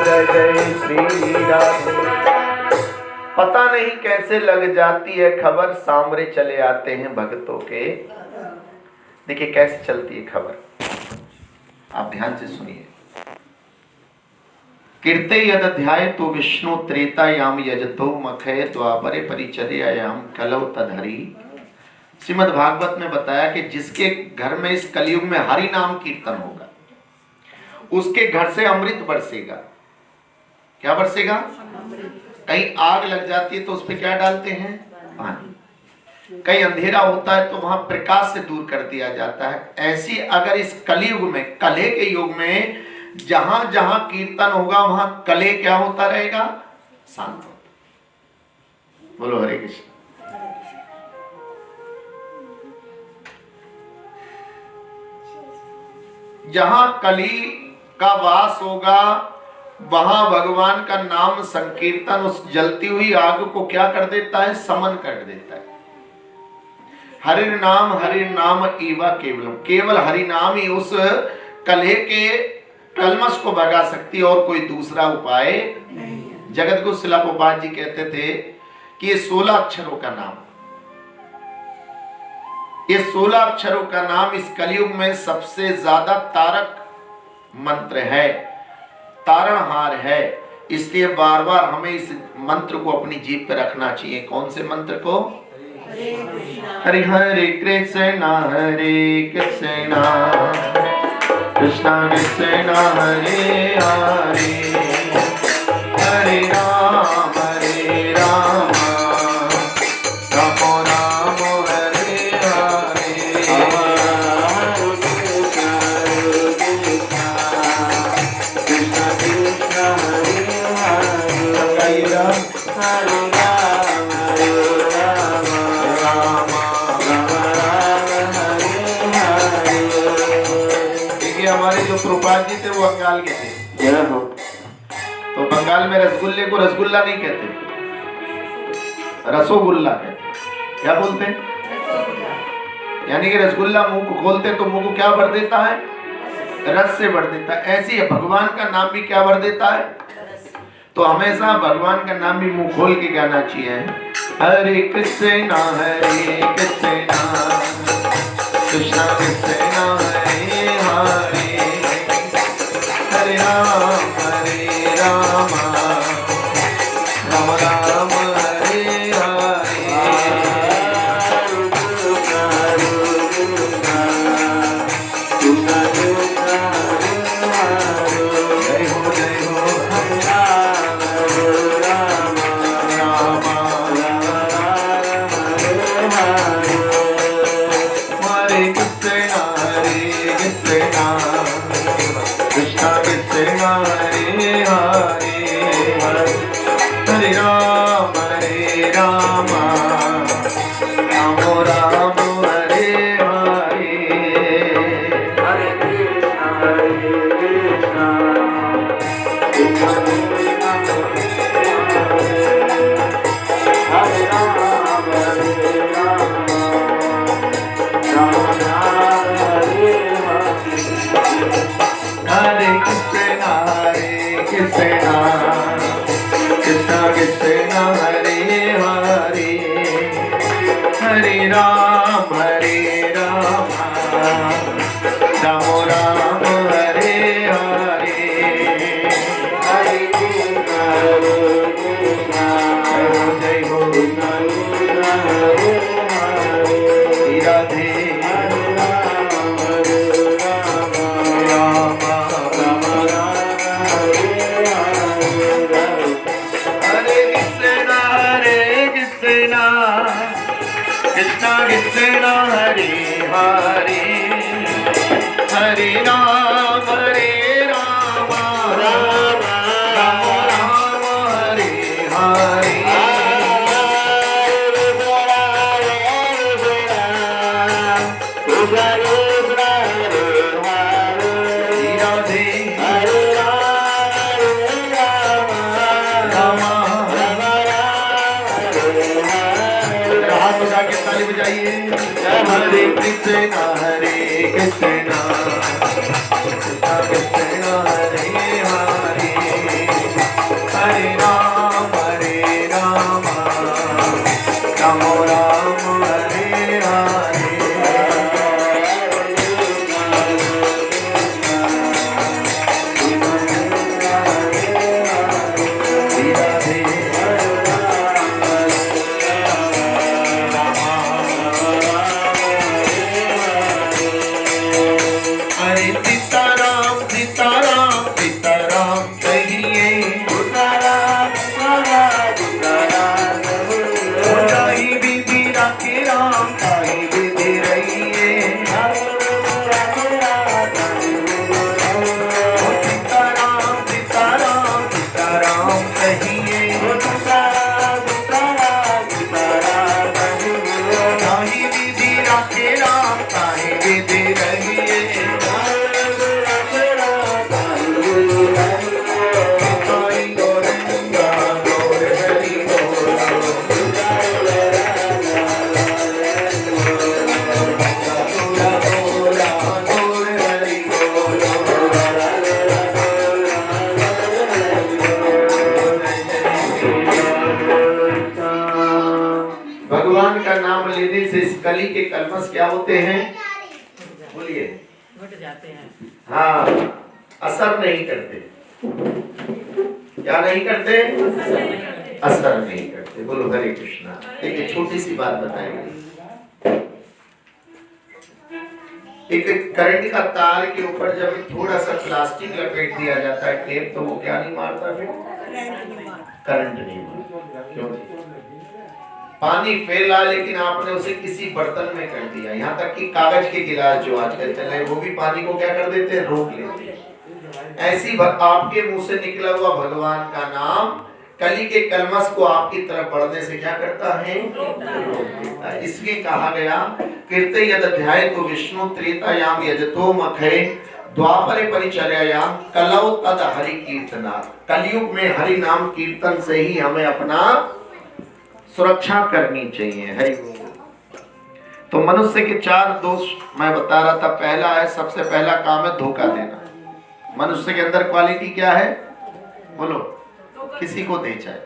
राधे जय श्री राधे। पता नहीं कैसे लग जाती है खबर, सामने चले आते हैं भक्तों के। देखिए कैसे चलती है खबर, आप ध्यान से सुनिए। कीर्ते यद अध्याय तो विष्णु त्रेतायाम यजतो मखय द्वापरे परिचर्यायाम कलौ तदहरि। श्रीमद् भागवत में बताया कि जिसके घर में इस कलयुग में हरि नाम कीर्तन होगा उसके घर से अमृत बरसेगा। क्या बरसेगा? कहीं आग लग जाती है तो उस पर क्या डालते हैं? पानी। कहीं अंधेरा होता है तो वहां प्रकाश से दूर कर दिया जाता है। ऐसी अगर इस कलयुग में, कलह के युग में जहां जहां कीर्तन होगा वहां कलह क्या होता रहेगा? शांत होता। बोलो हरे कृष्ण। जहां कली का वास होगा वहां भगवान का नाम संकीर्तन उस जलती हुई आग को क्या कर देता है? समन कर देता है। हरि नाम ईवा केवलम। केवल हरि नाम ही उस कलह के कलमश को भगा सकती है और कोई दूसरा उपाय नहीं। जगत गुरु शिला प्रभुपाद जी कहते थे कि ये 16 अक्षरों का नाम, ये 16 अक्षरों का नाम इस कलयुग में सबसे ज्यादा तारक मंत्र है, तारणहार है। इसलिए बार बार हमें इस मंत्र को अपनी जीभ पे रखना चाहिए। कौन से मंत्र को? हरे हरे कृष्णा कृष्णा कृष्णा हरे हरे, हरे राम राम राम हरे हरे। देखिए हमारे जो प्रभुपाद जी थे वो बंगाल के थे, तो बंगाल में रसगुल्ले को रसगुल्ला नहीं कहते, रसोगुल्ला कहते। क्या बोलते हैं? यानी कि रसगुल्ला मुंह को खोलते हैं तो मुंह को क्या भर देता है? रस से भर देता है। ऐसे ही भगवान का नाम भी क्या भर देता है? तो हमेशा भगवान का नाम भी मुंह खोल के गाना चाहिए। हरे कृष्णा कृष्णा कृष्णा हरे हरे, हरे राम राम राम हरे हरे। जय हो हरे कृष्णा कृष्णा कृष्णा हरे हरे, हरे राम राम राम हरे हरे। हरे कृष्णा कृष्णा कृष्णा हरे हरे, हरे राम राम राम हरे हरे। जय हो राधे कृष्णा कृष्णा हरे हरे, हरे राम राम राम हरे हरे। राधे हाथ उठा के ताली बजाइए। हरे कृष्णा कृष्णा कृष्णा हरे हरे, हरे राम राम राम हरे हरे। हरे सीताराम सीताराम सीताराम होते हैं? बोलिए। घट जाते हैं। हाँ, असर नहीं करते। क्या नहीं करते? असर नहीं करते। बोलो हरे कृष्णा। देखिए छोटी सी बात बताएंगे। एक करंट का तार के ऊपर जब थोड़ा सा प्लास्टिक लपेट दिया जाता है टेप, तो वो क्या नहीं मारता? फिर करंट नहीं मारता। क्यों? पानी फैला, लेकिन आपने उसे किसी बर्तन में कर दिया। यहाँ तक कि कागज के गिलास जो आजकल चल रहे हैं, वो भी पानी को क्या कर देते हैं? रोक लेते हैं। ऐसी आपके मुंह से निकला हुआ भगवान का नाम कली के कलमस को आपकी तरफ बढ़ने से क्या करता है? रोक देता है। इसलिए कहा गया कीर्ते यद अध्याय तो विष्णु त्रेतायाम यजतो मखे द्वापरे परिचर्यायाम कलौ तद हरि कीर्तना। कलयुग में हरि नाम कीर्तन से ही हमें अपना सुरक्षा करनी चाहिए। हरि बोल। तो मनुष्य के 4 दोष मैं बता रहा था। पहला है, सबसे पहला काम है धोखा देना। मनुष्य के अंदर क्वालिटी क्या है? बोलो। किसी को दे चाहे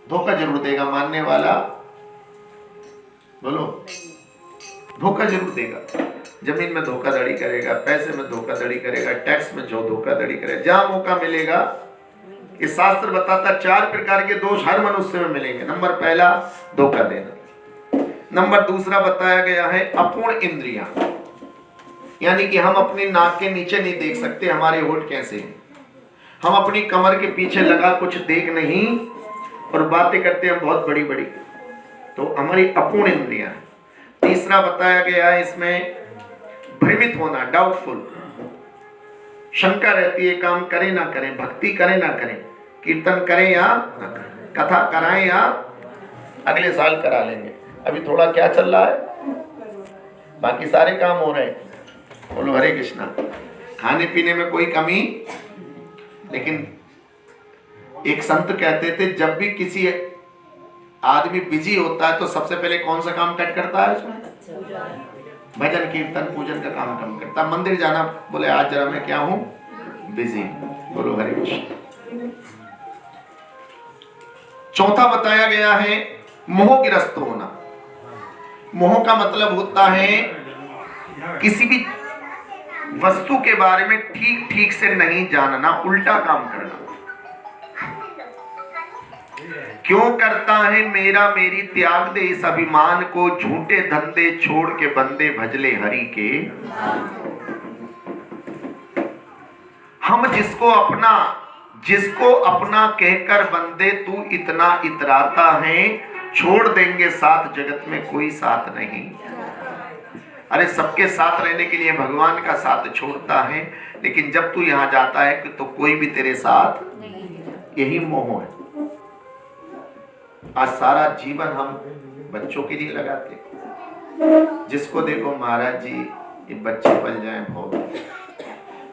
धोखा जरूर देगा। मानने वाला बोलो, धोखा जरूर देगा। जमीन में धोखाधड़ी करेगा, पैसे में धोखाधड़ी करेगा, टैक्स में जो धोखाधड़ी करेगा, जहां मौका मिलेगा। ये शास्त्र बताता 4 प्रकार के दोष हर मनुष्य में मिलेंगे। नंबर पहला धोखा देना। नंबर दूसरा बताया गया है अपूर्ण इंद्रियां, यानी कि हम अपनी नाक के नीचे नहीं देख सकते हमारे होठ कैसे हैं। हम अपनी कमर के पीछे लगा कुछ देख नहीं और बातें करते हैं बहुत बड़ी बड़ी, तो हमारी अपूर्ण इंद्रियां। तीसरा बताया गया है इसमें भ्रमित होना, डाउटफुल, शंका रहती है काम करें ना करें, भक्ति करें ना करें, कीर्तन करें या ना करें, कथा कराएं या अगले साल करा लेंगे। अभी थोड़ा क्या चल रहा है, बाकी सारे काम हो रहे हैं। बोलो हरे कृष्णा। खाने पीने में कोई कमी, लेकिन एक संत कहते थे जब भी किसी आदमी बिजी होता है तो सबसे पहले कौन सा काम कट करता है उसमें? भजन कीर्तन पूजन का काम कम करता। मंदिर जाना, बोले आज जरा मैं क्या हूं? बिजी। बोलो हरे कृष्ण। चौथा बताया गया है मोहग्रस्त होना। मोह का मतलब होता है किसी भी वस्तु के बारे में ठीक ठीक से नहीं जानना, उल्टा काम करना। क्यों करता है मेरा मेरी त्याग दे इस अभिमान को, झूठे धंधे छोड़ के बंदे भजले हरि के। हम जिसको अपना कहकर बंदे तू इतना इतराता है, छोड़ देंगे साथ जगत में कोई साथ नहीं। अरे सबके साथ रहने के लिए भगवान का साथ छोड़ता है, लेकिन जब तू यहां जाता है तो कोई भी तेरे साथ, यही मोह है। आज सारा जीवन हम बच्चों के लिए लगाते, जिसको देखो महाराज जी ये बच्चे पल जाएं बहुत।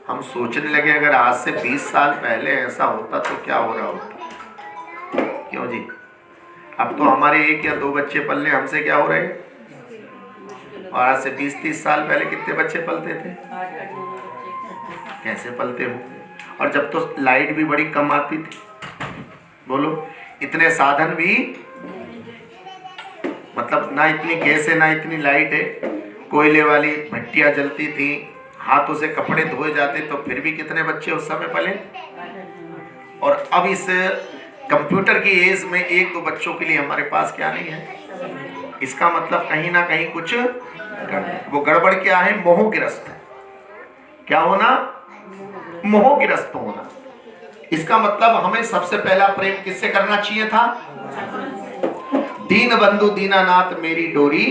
हम सोचने लगे अगर आज से 20 साल पहले ऐसा होता तो क्या हो रहा होता। क्यों जी? अब तो हमारे 1 या 2 बच्चे पलने हमसे क्या हो रहे हैं, और आज से 20-30 साल पहले कितने बच्चे पलते थे? कैसे पलते हो? और जब तो लाइट भी बड़ी कम आती थी, बोलो, इतने साधन भी, मतलब ना इतनी गैस है ना इतनी लाइट है, कोयले वाली भट्टियां जलती थी, हाथों से कपड़े धोए जाते, तो फिर भी कितने बच्चे उस समय पले। और अब इस कंप्यूटर की एज में 1-2 बच्चों के लिए हमारे पास क्या नहीं है। इसका मतलब कहीं ना कहीं कुछ वो गड़बड़ क्या है? मोहग्रस्त। क्या होना? मोहग्रस्त होना। इसका मतलब हमें सबसे पहला प्रेम किससे करना चाहिए था? दीन बंधु दीनानाथ मेरी डोरी,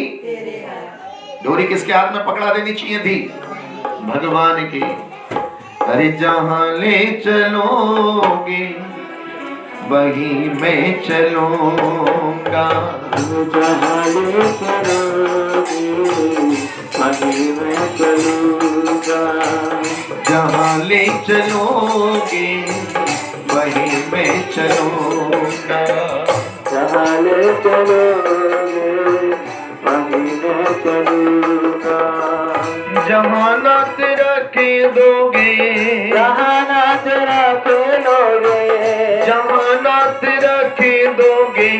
डोरी किसके हाथ में पकड़ा देनी चाहिए थी? भगवान की। अरे जहां ले चलोगे वहीं मैं चलूंगा, जहाँ ले चलोगे वहीं मैं चलूंगा, जहां ले चलोगे वहीं मैं चलूंगा, जहाँ ले चलोगे वहीं मैं चलूंगा, जहां नाथ रखे दोगे, जहाँ नाथ रखे लोगे, जहां नाथ रखे दोगे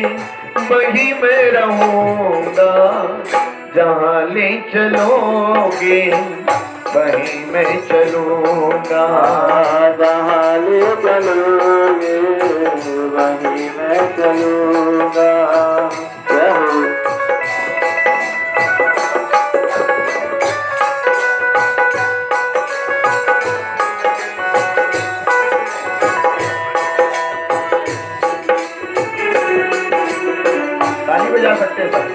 वहीं मैं रहूंगा, जहां ले चलोगे वहीं मैं चलूंगा। जहाँ ले चलोगे वहीं मैं चलूंगा। जय हो। ताली बजा सकते हैं सर,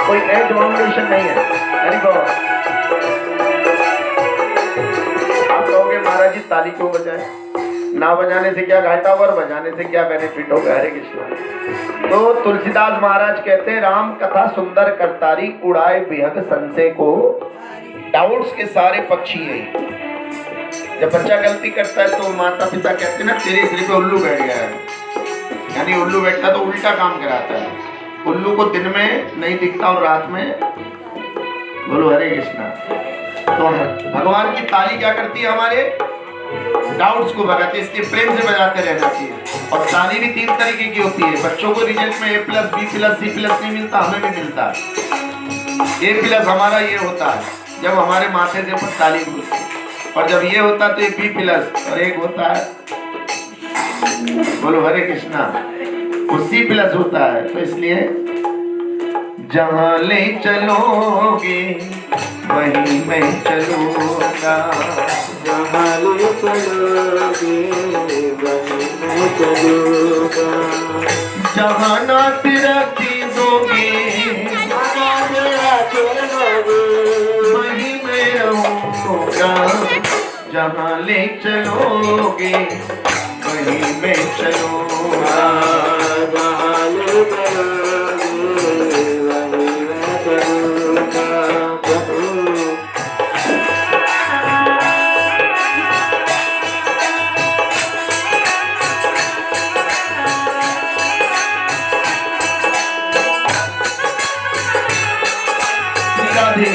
कोई एज बाउंडेशन नहीं है। यानी को आप कहोगे महाराज जी ताली क्यों बजाए, ना बजाने से क्या घाटा और बजाने से क्या बेनिफिट होगा। हरे कृष्णा। तो तुलसीदास महाराज कहते हैं राम कथा सुंदर करतारी उड़ाए विहग संशय को। डाउट्स के सारे पक्षी है। जब बच्चा गलती करता है तो माता पिता कहते हैं ना तेरे सिर पे उल्लू बैठ गया है, यानी उल्लू बैठता तो उल्टा काम कराता है। उल्लू को दिन में नहीं दिखता और रात में। बोलो हरे कृष्णा। तो भगवान की ताली क्या करती है, हमारे डाउट्स को भगाती है, इसलिए प्रेम से बजाते रहना चाहिए। और ताली भी 3 तरीके की होती है। बच्चों को रिजल्ट में A+, B+, C+ नहीं मिलता, हमें भी मिलता है। A+ हमारा ये होता है जब हमारे माथे से ऊपर ताली घुसती है, और जब ये होता है तो ये B+ और एक होता है, बोलो हरे कृष्णा, वो C+ होता है। तो इसलिए जहाँ ले चलोगे वहीं मैं चलूंगा। जहाँ ले चलोगे वहीं मैं चलूंगा। जहाँ नाथ रखी दोगे वहीं मैं रहूंगा। जहाँ ले चलोगे वहीं मैं चलूंगा। जहाँ ले चलोगे वहीं मैं चलूंगा। राधे।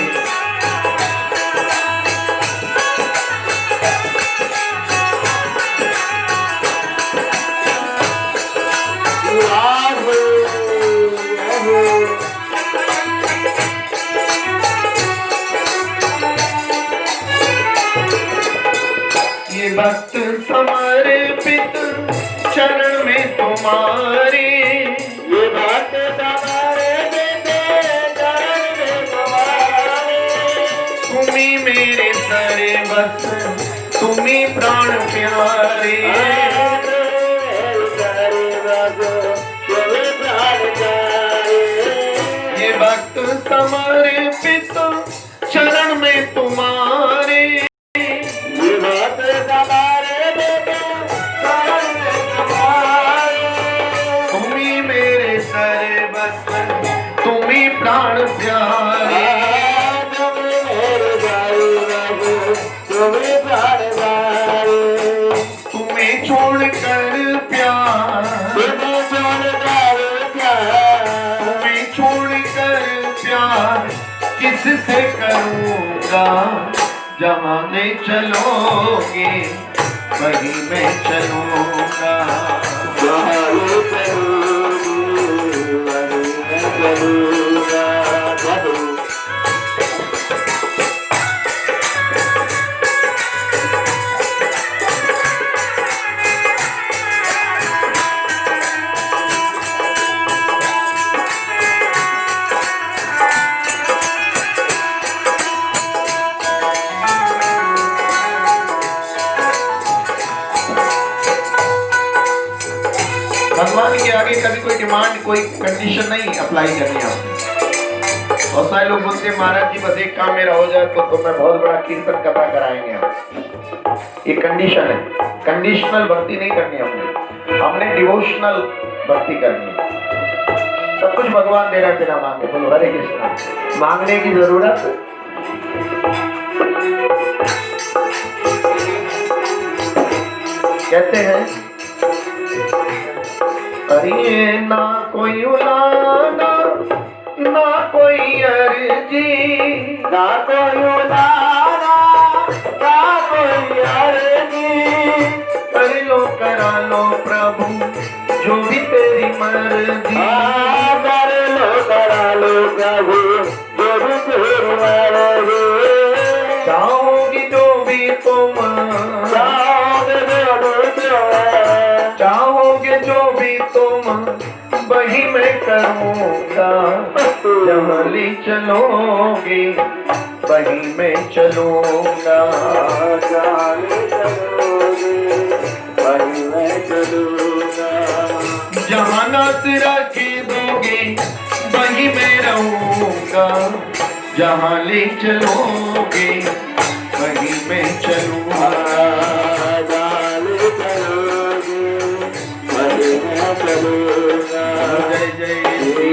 ये भक्त समर्पित चरण में तुम्हारे, ये बात हमारे चरण में तुम्हारे। तुम्ही मेरे सारे बस तुम्ही प्राण प्यारे। ये भक्त समर्पित चरण में तुम्हारे, ये बात हमारे चरण में तुम्हारे। तुम्ही मेरे सारे बस तुम्ही प्राण प्यारे। तुम्हें छोड़कर प्यार, तुम्हें छोड़कर प्यार किससे करूँगा। जहाँ ले चलोगे वहीं मैं चलूँगा। जहाँ ले चलोगे वहीं मैं चलूँगा। भगवान के आगे कभी कोई डिमांड कोई कंडीशन नहीं अप्लाई करनी है आपको। और सारे लोग बोलते हैं महाराज जी बस एक काम मेरा हो जाए तो मैं बहुत बड़ा कीर्तन कथा कराएंगे आप। ये कंडीशन है, कंडीशनल भक्ति नहीं करनी हमने डिवोशनल भक्ति करनी है। सब कुछ भगवान दे रहे हैं बिना मांगे। बोलो हरे कृष्णा। मांगने की जरूरत कहते हैं अरे ना कोई उलाना ना कोई अर्जी, ना कोई उलाना ना कोई अर्जी। कर लो करा लो प्रभु जो भी तेरी मर्जी। कर लो करा लो प्रभु चाहोगी जो भी तुम, चाहोगे जो भी तुम, वही मैं करूँगा। जहाँ ले चलोगे वही मैं चलूँगा। जहाँ नासिरा के दोगे वही मैं रहूँगा। जहाँ ले चलोगे वही मैं चलूँगा। जय जय श्री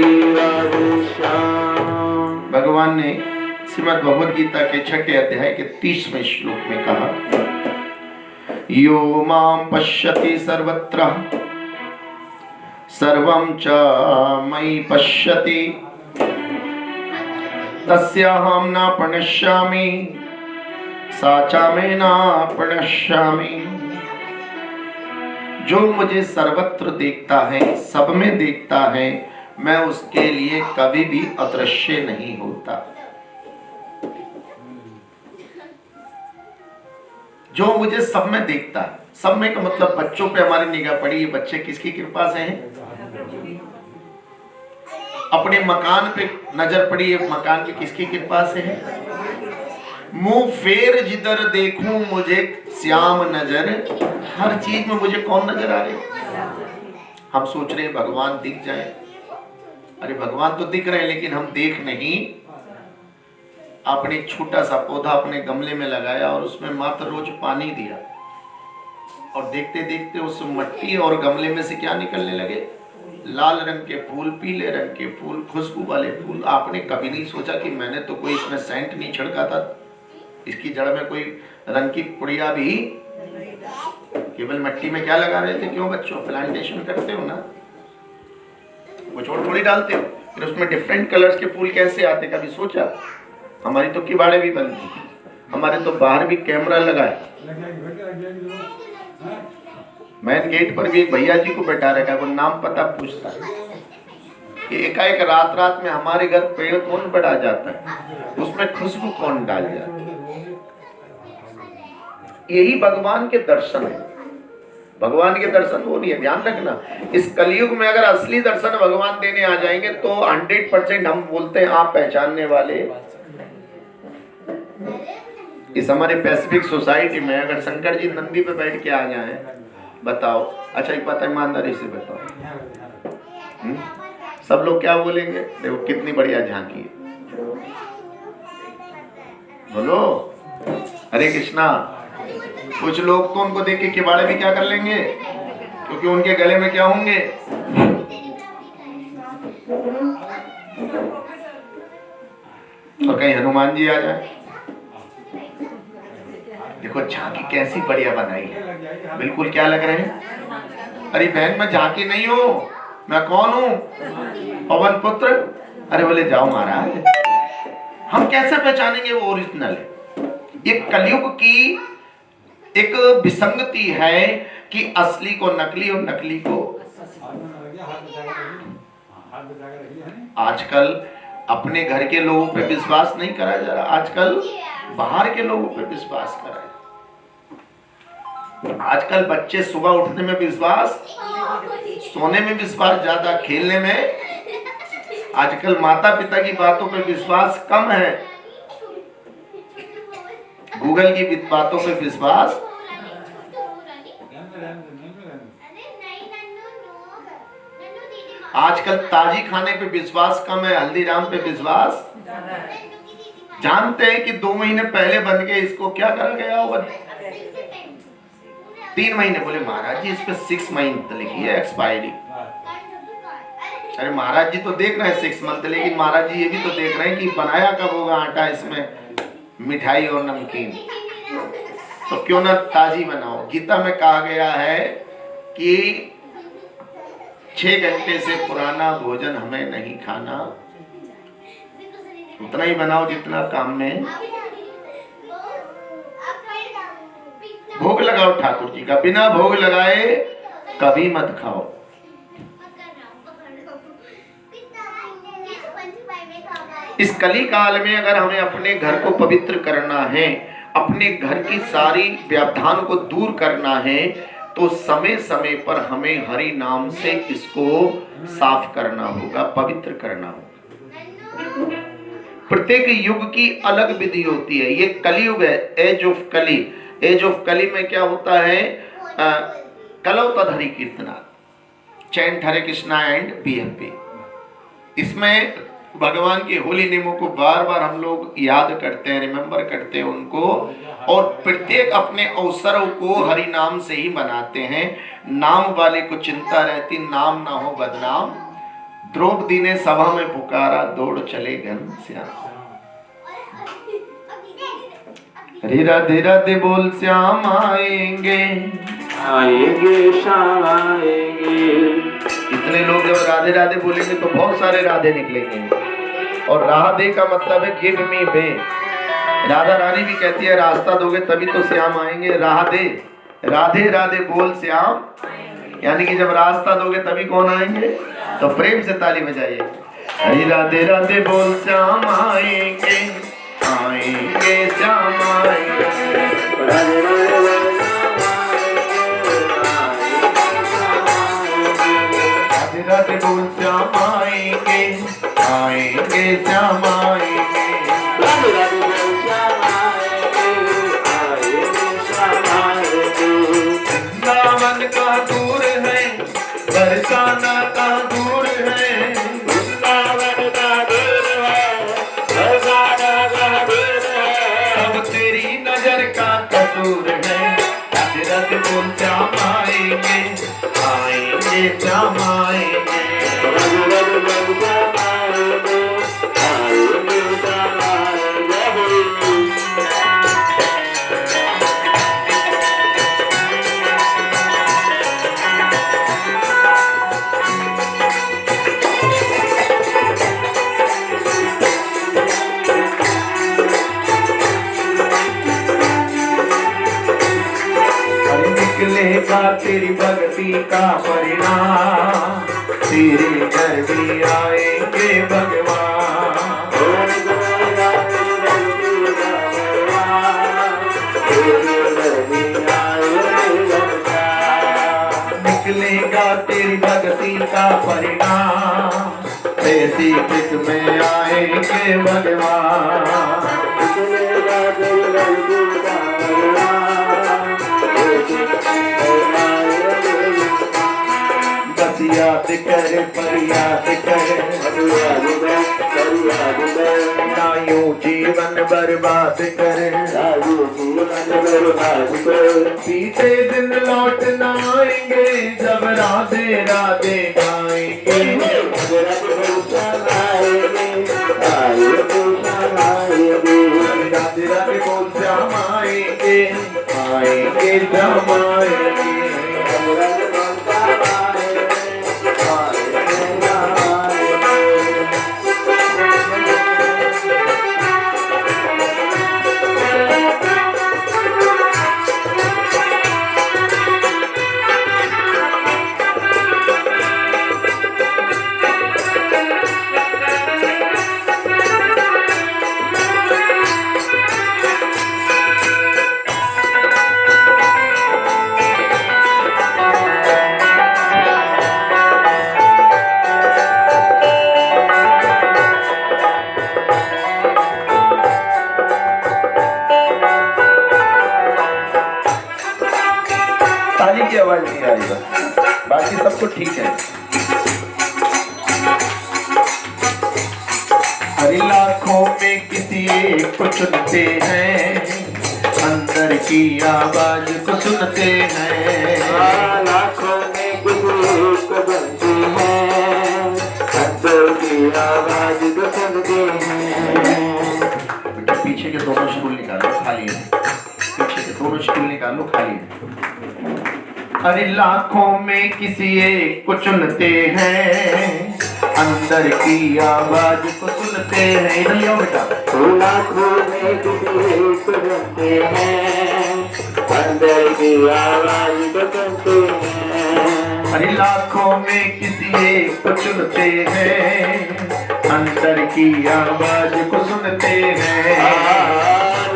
श्याम। भगवान ने श्रीमद् भगवद गीता के 6वें अध्याय के 30वें श्लोक में कहा, यो मां पश्यति सर्वत्र सर्वं च मयि पश्यति तस्याहं न प्रणश्यामि सा च मे न प्रणश्यामि। जो मुझे सर्वत्र देखता है, सब में देखता है, मैं उसके लिए कभी भी अदृश्य नहीं होता। जो मुझे सब में देखता है, सब में का मतलब बच्चों पे हमारी निगाह पड़ी, ये बच्चे किसकी कृपा से हैं? अपने मकान पे नजर पड़ी, ये मकान पे किसकी कृपा से है? मुंह फेर जिधर देखूं मुझे श्याम नजर, हर चीज में मुझे कौन नजर आ रहे? हम सोच रहे हैं भगवान दिख जाए, अरे भगवान तो दिख रहे हैं लेकिन हम देख नहीं। आपने एक छोटा सा पौधा अपने गमले में लगाया और उसमें मात्र रोज पानी दिया और देखते देखते उस मट्टी और गमले में से क्या निकलने लगे? लाल रंग के फूल, पीले रंग के फूल, खुशबू वाले फूल। आपने कभी नहीं सोचा कि मैंने तो कोई इसमें सेंट नहीं छिड़का था, इसकी जड़ में कोई रंग की पुड़िया भी, केवल मिट्टी में क्या लगा रहे थे? क्यों बच्चों, प्लांटेशन करते हो ना, कुछ और थोड़ी डालते हो, फिर उसमें डिफरेंट कलर्स के फूल कैसे आते? कभी सोचा? हमारी तो किवाड़े भी बनती, हमारे तो बाहर भी कैमरा लगा है, मेन गेट पर भी एक भैया जी को बैठा रखा है, वो नाम पता पूछता है कि एकाएक रात रात में हमारे घर पेड़ कौन बढ़ा जाता है, उसमें खुशबू कौन डाल जाता है। यही भगवान के दर्शन है। भगवान के दर्शन वो नहीं है, ध्यान रखना। इस कलयुग में अगर असली दर्शन भगवान देने आ जाएंगे तो 100% हम बोलते हैं आप पहचानने वाले। इस हमारे पैसिफिक सोसाइटी में अगर शंकर जी नंदी पे बैठ के आ जाएं, बताओ, अच्छा एक बात ईमानदारी से बताओ, सब लोग क्या बोलेंगे? देखो कितनी बढ़िया झांकी है, बोलो हरे कृष्णा। कुछ लोग तो उनको देख के किवाड़े भी क्या कर लेंगे, क्योंकि उनके गले में क्या होंगे? और कहीं हनुमान जी आ जाए। देखो झांकी कैसी बढ़िया बनाई है, बिल्कुल क्या लग रहे हैं? अरे बहन मैं झांकी नहीं हूँ, मैं कौन हूँ? पवन पुत्र। अरे बोले जाओ महाराज, हम कैसे पहचानेंगे वो ओरिजिनल है? ये कलयुग की एक विसंगति है कि असली को नकली और नकली को। आजकल अपने घर के लोगों पे विश्वास नहीं करा जा रहा, आजकल बाहर के लोगों पे विश्वास करा। आजकल बच्चे सुबह उठने में विश्वास, सोने में विश्वास ज्यादा, खेलने में। आजकल माता पिता की बातों पे विश्वास कम है, गूगल की बातों पे विश्वास। आजकल ताजी खाने पे विश्वास कम है, हल्दीराम पे विश्वास। जानते हैं कि 2 महीने पहले बन के इसको क्या करा गया होगा? 3 महीने। बोले महाराज जी इस पे 6 मंथ लिखी है एक्सपायरी। अरे महाराज जी तो देख रहे हैं 6 मंथ, लेकिन महाराज जी ये भी तो देख रहे हैं कि बनाया कब होगा आटा इसमें, मिठाई और नमकीन। तो क्यों ना ताजी बनाओ। गीता में कहा गया है कि 6 घंटे से पुराना भोजन हमें नहीं खाना, उतना ही बनाओ जितना काम में। भोग लगाओ ठाकुर जी का, बिना भोग लगाए कभी मत खाओ। इस कली काल में अगर हमें अपने घर को पवित्र करना है, अपने घर की सारी व्यवधान को दूर करना है, तो समय समय पर हमें हरि नाम से इसको साफ करना होगा, पवित्र करना होगा। प्रत्येक युग की अलग विधि होती है। ये कलयुग है, age of Kali. Age of Kali में क्या होता है? कलौ तद हरि कीर्तना, चैंट हरे कृष्णा एंड बीएमपी। इसमें भगवान के होली नियमों को बार बार हम लोग याद करते हैं, रिमेंबर करते हैं उनको, और प्रत्येक अपने अवसरों को हरि नाम से ही मनाते हैं। नाम वाले को चिंता रहती, नाम ना हो बदनाम। द्रौपदी ने सभा में पुकारा, दौड़ चले घनश्याम। हरे राधे राधे बोल श्याम आएंगे, आएंगे श्याम आएंगे। इतने लोग जब राधे राधे बोलेंगे तो बहुत सारे राधे निकलेंगे। और राधे का मतलब है गिव मी वे। राधा रानी भी कहती है रास्ता दोगे तभी तो श्याम आएंगे। राधे राधे राधे बोल श्याम, यानी कि जब रास्ता दोगे तभी कौन आएंगे? तो प्रेम से ताली बजाइए। हरे राधे राधे बोल श्याम आएंगे, आएंगे श्याम आएंगे। राधे बोल श्याम आएंगे, आएंगे श्याम आएंगे। राधे राधे बोल श्याम आएंगे, आएंगे श्याम आएंगे। वृंदावन का दूर है, बरसाना का दूर है। वृंदावन का दूर है, बरसाना का दूर है। अब तेरी नजर का कसूर है। राधे राधे बोल श्याम आएंगे, आएंगे श्याम आएंगे। राधे राधे बोल श्याम आएंगे, आएंगे श्याम आएंगे। निकलेगा तेरी भक्ति का परिणाम, तेरे घर भी आएंगे भगवान। निकलेगा तेरी भक्ति का परिणाम, ऐसी कृत में आएंगे भगवान। बस याद कर, पर याद कर, ना यूं जीवन बर्बाद कर। बीते दिन लौट न आएंगे, जब राधे राधे गाएंगे। राधे राधे बोल श्याम आएंगे, आएंगे श्याम आएंगे। ताली की आवाज नहीं आ रही, बस बाकी सब कुछ ठीक है। हरि लाखों में किसी एक को चुनते हैं, अंदर की आवाज को सुनते हैं। लाखों में किसी एक को चुनते हैं, अंदर की आवाज को सुनते हैं। बेटा पीछे के दोनों स्टूल निकालो, खाली है। पीछे के दोनों स्टूल निकालो, खाली है। हरि लाखों में किसी एक को चुनते हैं, अंदर की आवाज को सुनते हैं। इधर लियो बेटा। लाखों में किसी एक को चुनते हैं, अंदर की आवाज को सुनते हैं। हरि लाखों में किसी एक को चुनते हैं, अंतर की आवाज को सुनते हैं।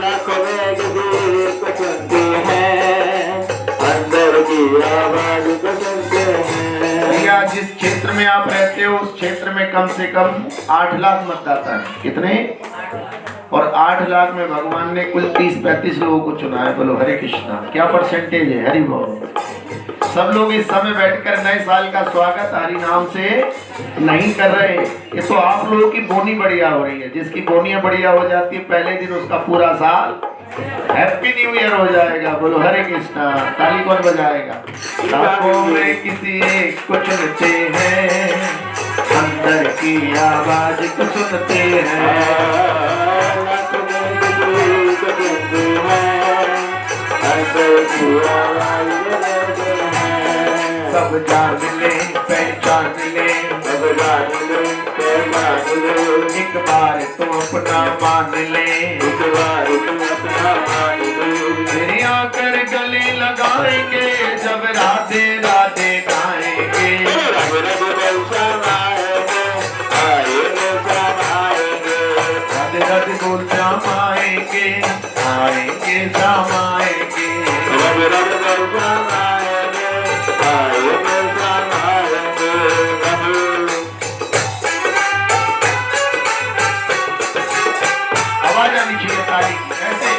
लाखों वेद दीप सुनते हैं, अंदर की आवाज को सुनते हैं। भैया जिस क्षेत्र में आप रहते हो उस क्षेत्र में कम से कम 8 लाख मतदाता है। कितने? और 8 लाख में भगवान ने कुल 30-35 लोगों को चुना है। बोलो हरे कृष्णा। क्या परसेंटेज है? हरि बोल। सब लोग इस समय बैठकर नए साल का स्वागत हरि नाम से नहीं कर रहे। ये तो आप लोगों की बोनी बढ़िया हो रही है। जिसकी बोनियां बढ़िया हो जाती है पहले दिन उसका पूरा साल हैप्पी न्यू ईयर हो जाएगा। बोलो हरे कृष्णा। ताली कौन बजाएगा? लाखों में किसी एक को चुनते हैं, अंदर की आवाज को सुनते हैं। सब जान ले पहचान ले, सब जान ले पहचान ले, एक बार तो अपना मान ले, एक बार तो अपना मान ले। मेरे आकर गले लगाएंगे जब राधे राधे गाएंगे। रब रब बलशान आएंगे, आएंगे शाम आएंगे। राधे राधे बोल श्याम आएंगे, आएंगे श्याम आएंगे। रब रब बलशान आएंगे, आएंगे शाम आएंगे। आवाज आनी चाहिए ताली की। कैसे?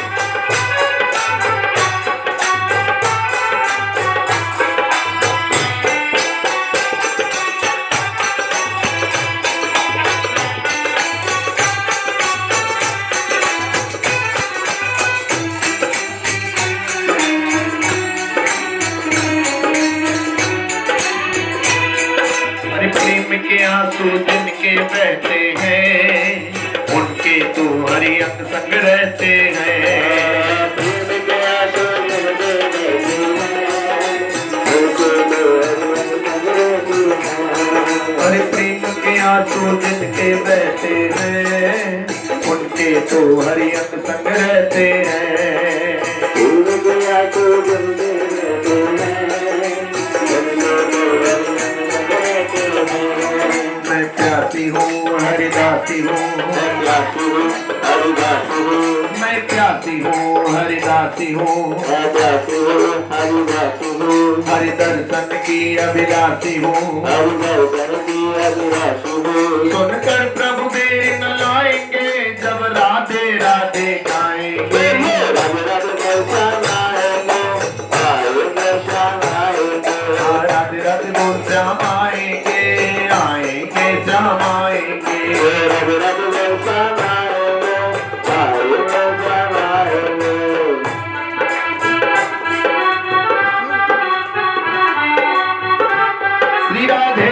हरे प्रेम के आंसू जिनके बहते हैं, उनके तो हरि अंग संग रहते हैं। प्रेम के आंसू जिनके बहते हैं, उनके तो हरि अंग संग रहते हैं। हरे प्रेम के आंसू जिनके बहते हैं, उनके तो हरि अंग संग रहते हैं। प्रेम के आंसू जिनके बहते हैं, उनके तो हरि अंग संग रहते हैं। मैं प्यासी हूँ हरिदासी हूँ, मैं प्यासी हूँ हरिदासी हूँ, मैं प्यासी हूँ हरिदासी हूँ, मैं प्यासी हूँ हरिदासी हूँ। हरि दर्शन की अभिलाषी हूँ। हरि दर्शन की अभिलाषी हूँ। सुनकर प्रभु देर न लाएंगे जब राधे राधे गाएंगे। रब रब बलशान आएंगे, आएंगे शाम आएंगे। राधे राधे बोल श्याम आएंगे, आएंगे श्याम आएंगे। रब रब बलशान आएंगे, आएंगे शाम आएंगे। श्री राधे।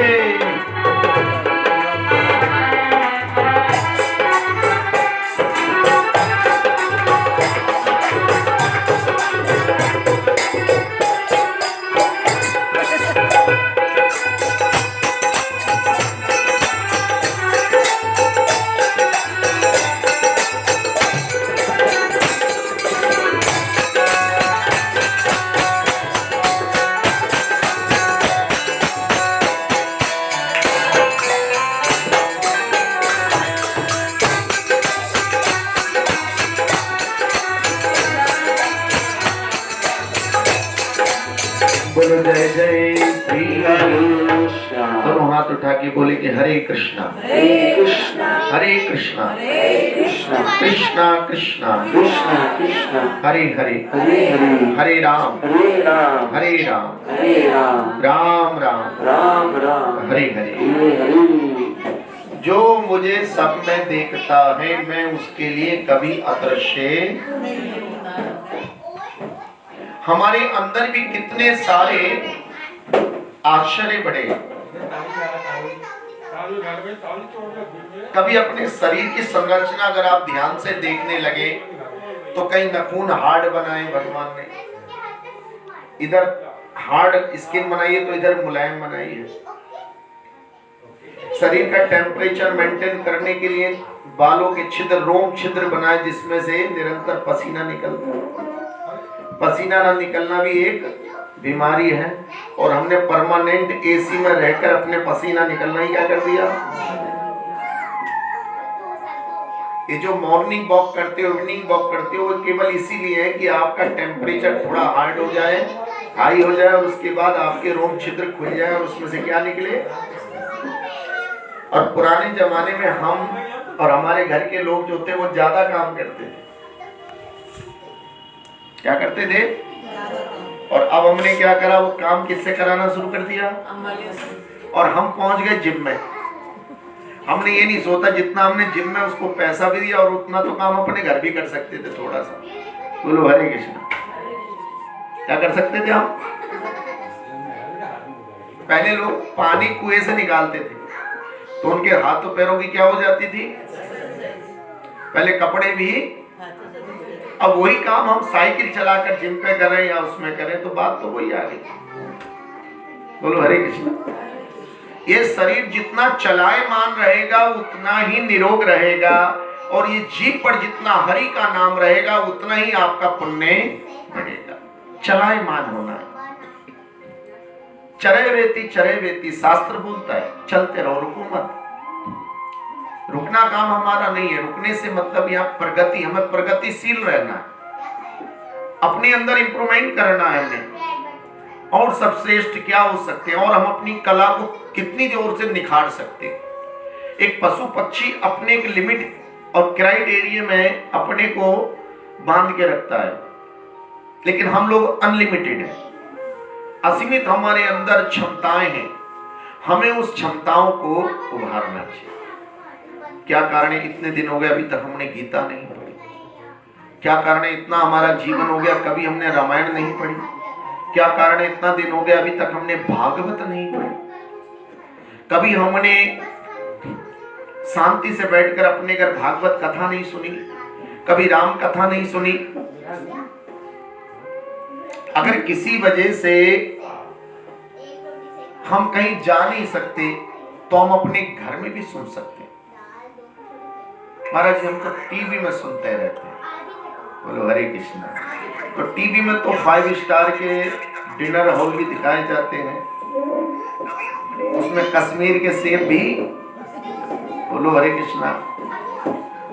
बोलो जय जय श्री कृष्णा दोनों हाथ उठा के बोले कि हरे कृष्णा कृष्णा हरे कृष्णा कृष्णा कृष्णा कृष्णा कृष्णा कृष्णा हरे हरे हरे हरे हरे राम हरे राम हरे राम हरे राम राम राम राम राम हरे हरे। हरे हरे। जो मुझे सब में देखता है मैं उसके लिए कभी अदृश्य। हमारे अंदर भी कितने सारे आश्चर्य बड़े। कभी अपने शरीर की संरचना अगर आप ध्यान से देखने लगे तो कहीं नखून हार्ड बनाए भगवान ने, इधर हार्ड स्किन बनाई है तो इधर मुलायम बनाई है। शरीर का टेम्परेचर मेंटेन करने के लिए बालों के छिद्र रोम छिद्र बनाए जिसमें से निरंतर पसीना निकलता है। पसीना ना निकलना भी एक बीमारी है और हमने परमानेंट एसी में रहकर अपने पसीना निकलना ही क्या कर दिया। ये जो मॉर्निंग वॉक करते हो, इवनिंग वॉक करते हो, वो केवल इसीलिए है कि आपका टेम्परेचर थोड़ा हार्ड हो जाए, हाई हो जाए, और उसके बाद आपके रोम छिद्र खुल जाए और उसमें से क्या निकले। और पुराने जमाने में हम और हमारे घर के लोग जो थे वो ज्यादा काम करते थे। क्या करते थे? और अब हमने क्या करा, वो काम किससे कराना शुरू कर दिया, और हम पहुंच गए जिम में। हमने ये नहीं सोचा जितना हमने जिम में उसको पैसा भी दिया और उतना तो काम अपने घर भी कर सकते थे थोड़ा सा। बोलो हरे कृष्णा। क्या कर सकते थे हम? पहले लोग पानी कुएं से निकालते थे तो उनके हाथों पैरों की क्या हो जाती थी, पहले कपड़े भी। अब वही काम हम साइकिल चलाकर जिम पे करें या उसमें करें तो बात तो वही आ गई। बोलो हरे कृष्णा। ये शरीर जितना चलायमान रहेगा उतना ही निरोग रहेगा, और ये जीभ पर जितना हरि का नाम रहेगा उतना ही आपका पुण्य बढ़ेगा। चलायमान होना है। चरे वेती शास्त्र बोलता है चलते रहो, रुको मत। रुकना काम हमारा नहीं है। रुकने से मतलब यहाँ प्रगति, हमें प्रगतिशील रहना है, अपने अंदर इंप्रूवमेंट करना है हमें, और सबश्रेष्ठ क्या हो सकते हैं, और हम अपनी कला को कितनी जोर से निखार सकते हैं। एक पशु पक्षी अपने एक लिमिट और क्राइटेरिया में अपने को बांध के रखता है, लेकिन हम लोग अनलिमिटेड हैं, असीमित हमारे अंदर क्षमताएं हैं। हमें उस क्षमताओं को उभारना चाहिए। क्या कारण है इतने दिन हो गए अभी तक हमने गीता नहीं पढ़ी? क्या कारण है इतना हमारा जीवन हो गया कभी हमने रामायण नहीं पढ़ी? क्या कारण है इतना दिन हो गया अभी तक हमने भागवत नहीं पढ़ी? कभी हमने शांति से बैठकर अपने घर भागवत कथा नहीं सुनी, कभी राम कथा नहीं सुनी। अगर किसी वजह से हम कहीं जा नहीं सकते तो हम अपने घर में भी सुन सकते हैं। महाराज जी हम तो टीवी में सुनते रहते हैं। बोलो हरे कृष्णा। तो टीवी में तो 5 स्टार के डिनर हॉल भी दिखाए जाते हैं, उसमें कश्मीर के सेब भी। बोलो हरे कृष्णा।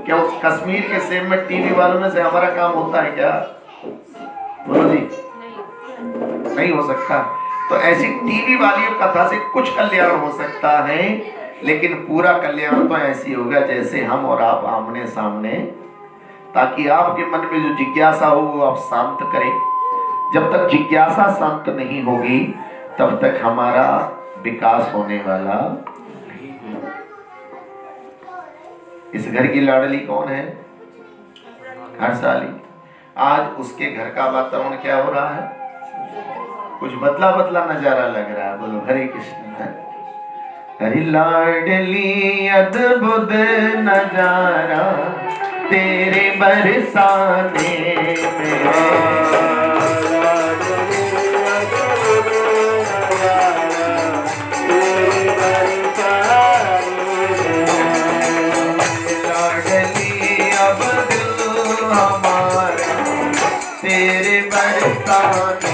क्या उस कश्मीर के सेब में टीवी वालों में से हमारा काम होता है क्या? बोलो जी, नहीं हो सकता। तो ऐसी टीवी वाली कथा से कुछ कल्याण हो सकता है, लेकिन पूरा कल्याण तो ऐसी होगा जैसे हम और आप आमने सामने, ताकि आपके मन में जो जिज्ञासा हो वो आप शांत करें। जब तक जिज्ञासा शांत नहीं होगी तब तक हमारा विकास होने वाला नहीं। इस घर की लाडली कौन है? हर्षाली। आज उसके घर का वातावरण क्या हो रहा है? कुछ बदला बदला नजारा लग रहा है। बोलो हरे कृष्ण। हरि लाडली अद्भुत नजारा तेरे बरसाने में। लाडली अब दिल हमारा तेरे बरसाने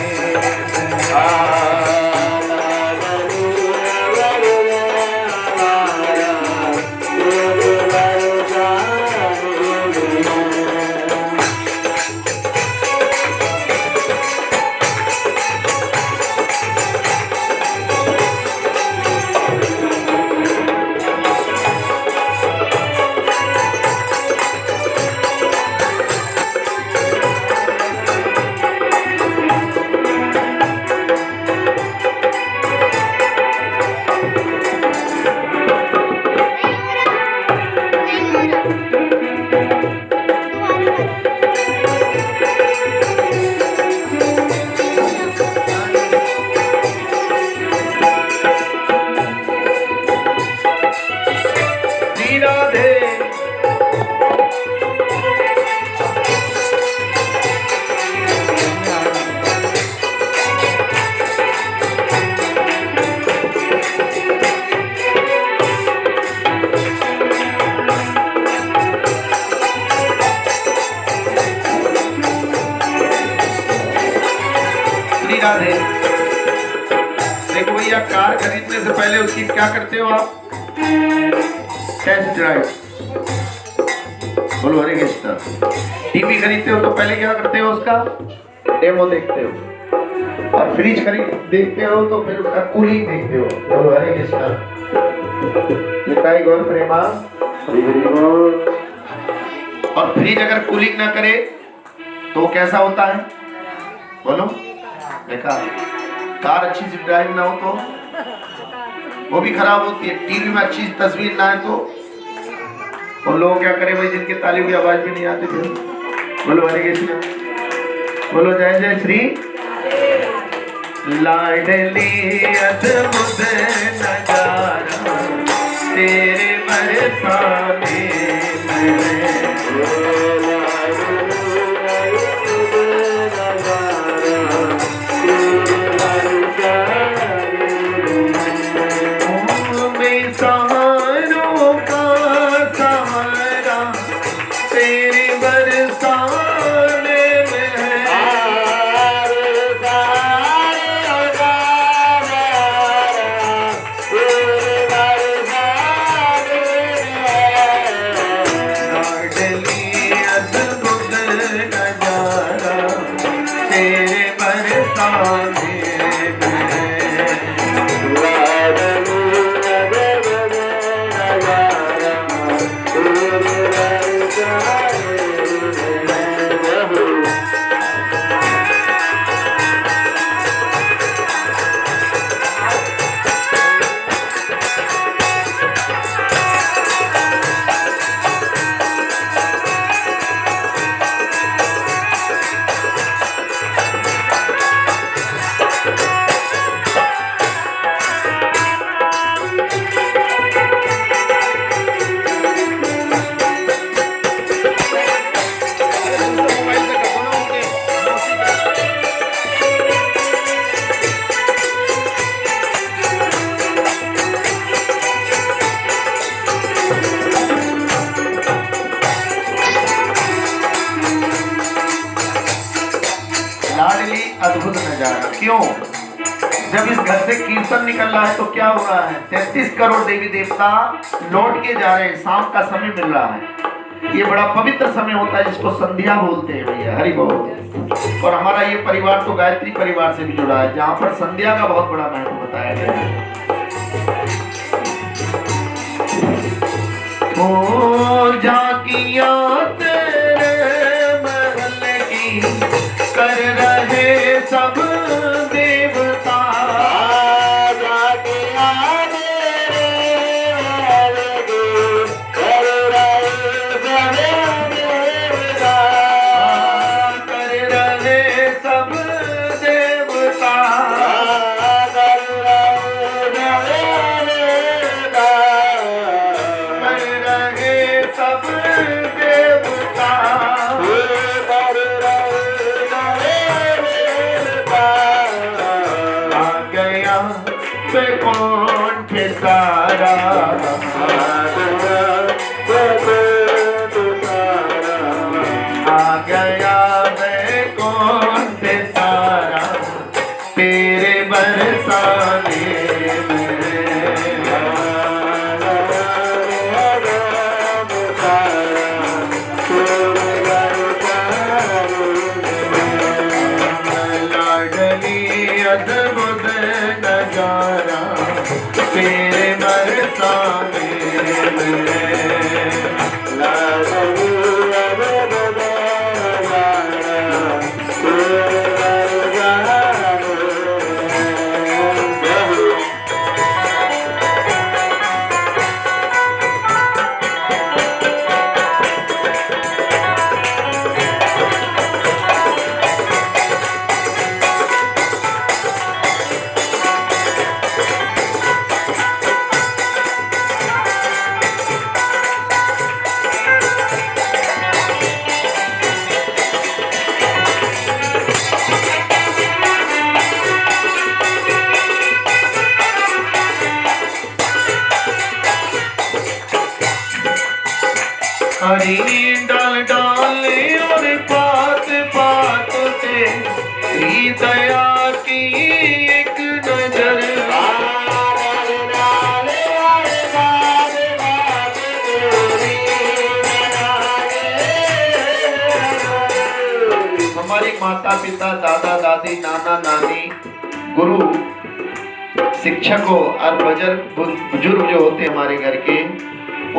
देखो भैया, कार खरीदने से पहले उसकी क्या करते हो आप? Test drive. बोलो हरे कृष्णा। टीवी खरीदते हो तो पहले क्या करते हो, उसका डेमो देखते हो, और फ्रिज खरीद देखते हो तो फिर उसका कूलिंग देखते हो। बोलो हरे कृष्णा। निताई गौर प्रेमा। और फ्रिज अगर कूलिंग ना करे तो कैसा होता है, बोलो बेकार। कार अच्छी सी ड्राइव ना हो तो वो भी खराब होती है। टीवी में अच्छी तस्वीर ना है तो उन लोग क्या करें भाई, जिनके तालियों की आवाज भी नहीं आती थी। बोलो हरे कृष्ण, बोलो जय जय श्री। लाडली अद्भुत नजारा तेरे बरसाने अद्भुत नजारा। क्यों? जब इस घर से कीर्तन निकल रहा है तो क्या हो रहा है, 33 करोड़ देवी देवता लौट के जा रहे हैं, शाम का समय मिल रहा है। ये बड़ा पवित्र समय होता है जिसको संध्या बोलते हैं भैया, हरि बोल। और हमारा ये परिवार तो गायत्री परिवार से भी जुड़ा है, जहाँ पर संध्या का बहुत बड़ा महत्व बताया गया है। ओ झांकिया तेरे महल की कर रहे सब देवता, झांकिया तेरे महल की कर रहे सब देवता, कर रहे सब देवता, कर रहे सब देवता, कौन सारा आ गया मैं कौन सारा तेरे बरसाने लाडली अद्भुत नजारा तेरे बरसाने हरी डाल डाले और पात पात से दया की एक नजर, हमारे माता पिता, दादा दादी, नाना नानी, गुरु, शिक्षकों और बुजुर्ग जो होते हैं हमारे घर के,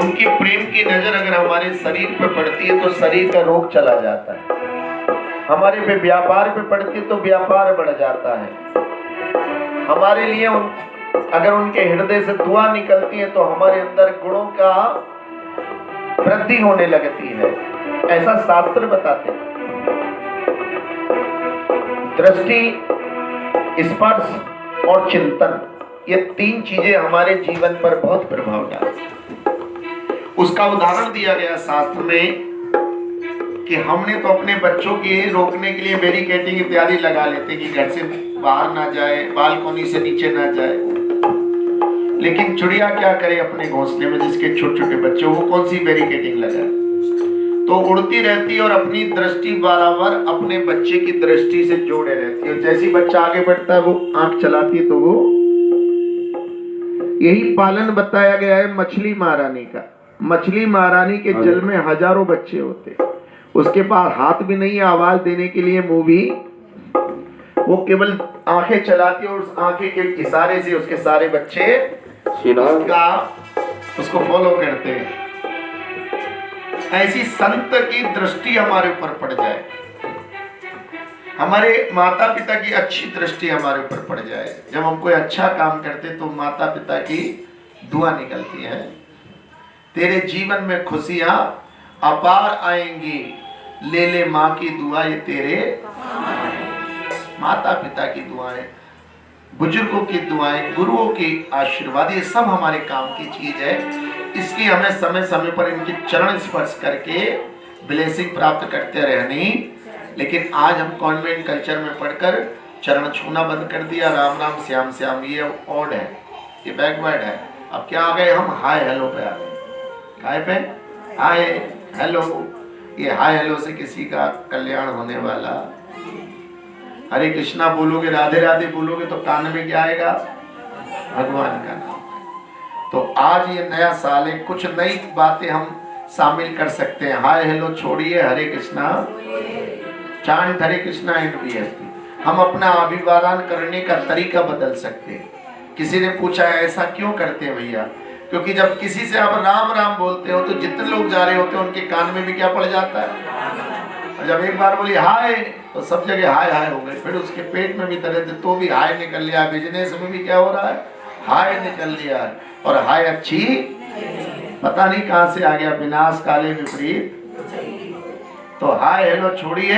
उनकी प्रेम की नजर अगर हमारे शरीर पर पड़ती है तो शरीर का रोग चला जाता है। हमारे पे व्यापार पे पड़ती है तो व्यापार बढ़ जाता है। हमारे लिए अगर उनके हृदय से दुआ निकलती है तो हमारे अंदर गुणों का वृद्धि होने लगती है, ऐसा शास्त्र बताते हैं। दृष्टि, स्पर्श और चिंतन, ये तीन चीजें हमारे जीवन पर बहुत प्रभाव डालती हैं। उसका उदाहरण दिया गया शास्त्र में कि हमने तो अपने बच्चों के रोकने के लिए बैरिकेडिंग इत्यादि लगा लेते कि घर से बाहर ना जाए, बालकोनी से नीचे ना जाए, लेकिन चिड़िया क्या करे अपने घोंसले में जिसके छोटे छोटे बच्चे, वो कौन सी बैरिकेडिंग लगाए? तो उड़ती रहती और अपनी दृष्टि बराबर अपने बच्चे की दृष्टि से जोड़े रहती है। जैसे बच्चा आगे बढ़ता है वो आंख चलाती है तो वो, यही पालन बताया गया है मछली महारानी का। मछली महारानी के जल में हजारों बच्चे होते, उसके पास हाथ भी नहीं है आवाज देने के लिए, मुंह भी, वो केवल आंखें चलाती है और उस आंखें के इशारे से उसके सारे बच्चे उसको फॉलो करते हैं। ऐसी संत की दृष्टि हमारे ऊपर पड़ जाए, हमारे माता पिता की अच्छी दृष्टि हमारे ऊपर पड़ जाए, जब हम कोई अच्छा काम करते तो माता पिता की दुआ निकलती है, तेरे जीवन में खुशियां अपार आएंगी, ले ले माँ की दुआ, ये तेरे माता पिता की दुआएं, बुजुर्गों की दुआएं, गुरुओं की आशीर्वाद, ये सब हमारे काम की चीज है। इसलिए हमें समय समय पर इनके चरण स्पर्श करके ब्लेसिंग प्राप्त करते रहनी। लेकिन आज हम कॉन्वेंट कल्चर में पढ़कर चरण छूना बंद कर दिया, राम राम श्याम श्याम, ये ऑड है, ये बैकवर्ड है। अब क्या आ गए हम? हाय हेलो पे आ गए। हाय पे हाय हेलो, ये हाय हेलो से किसी का कल्याण होने वाला? हरे कृष्णा बोलोगे, राधे राधे बोलोगे तो कान में क्या आएगा? भगवान का नाम। तो आज ये नया साल है, कुछ नई बातें हम शामिल कर सकते हैं। हाय हेलो छोड़िए, Hare Krishna chant Hare Krishna and be happy. हम अपना अभिवादन करने का तरीका बदल सकते हैं। किसी ने पूछा है ऐसा क्यों करते हैं भैया? क्योंकि जब किसी से आप राम राम बोलते हो तो जितने लोग जा रहे होते हैं उनके कान में भी क्या पड़ जाता है? और जब एक बार बोली हाय तो सब जगह हाय हाय हो गए, फिर उसके पेट में भी दर्द तो भी हाय निकल लिया, बिजनेस में भी क्या हो रहा है? हाय निकल लिया। और हाय अच्छी पता नहीं कहां से आ गया, विनाश काले विपरीत। तो हाय हेलो छोड़िए,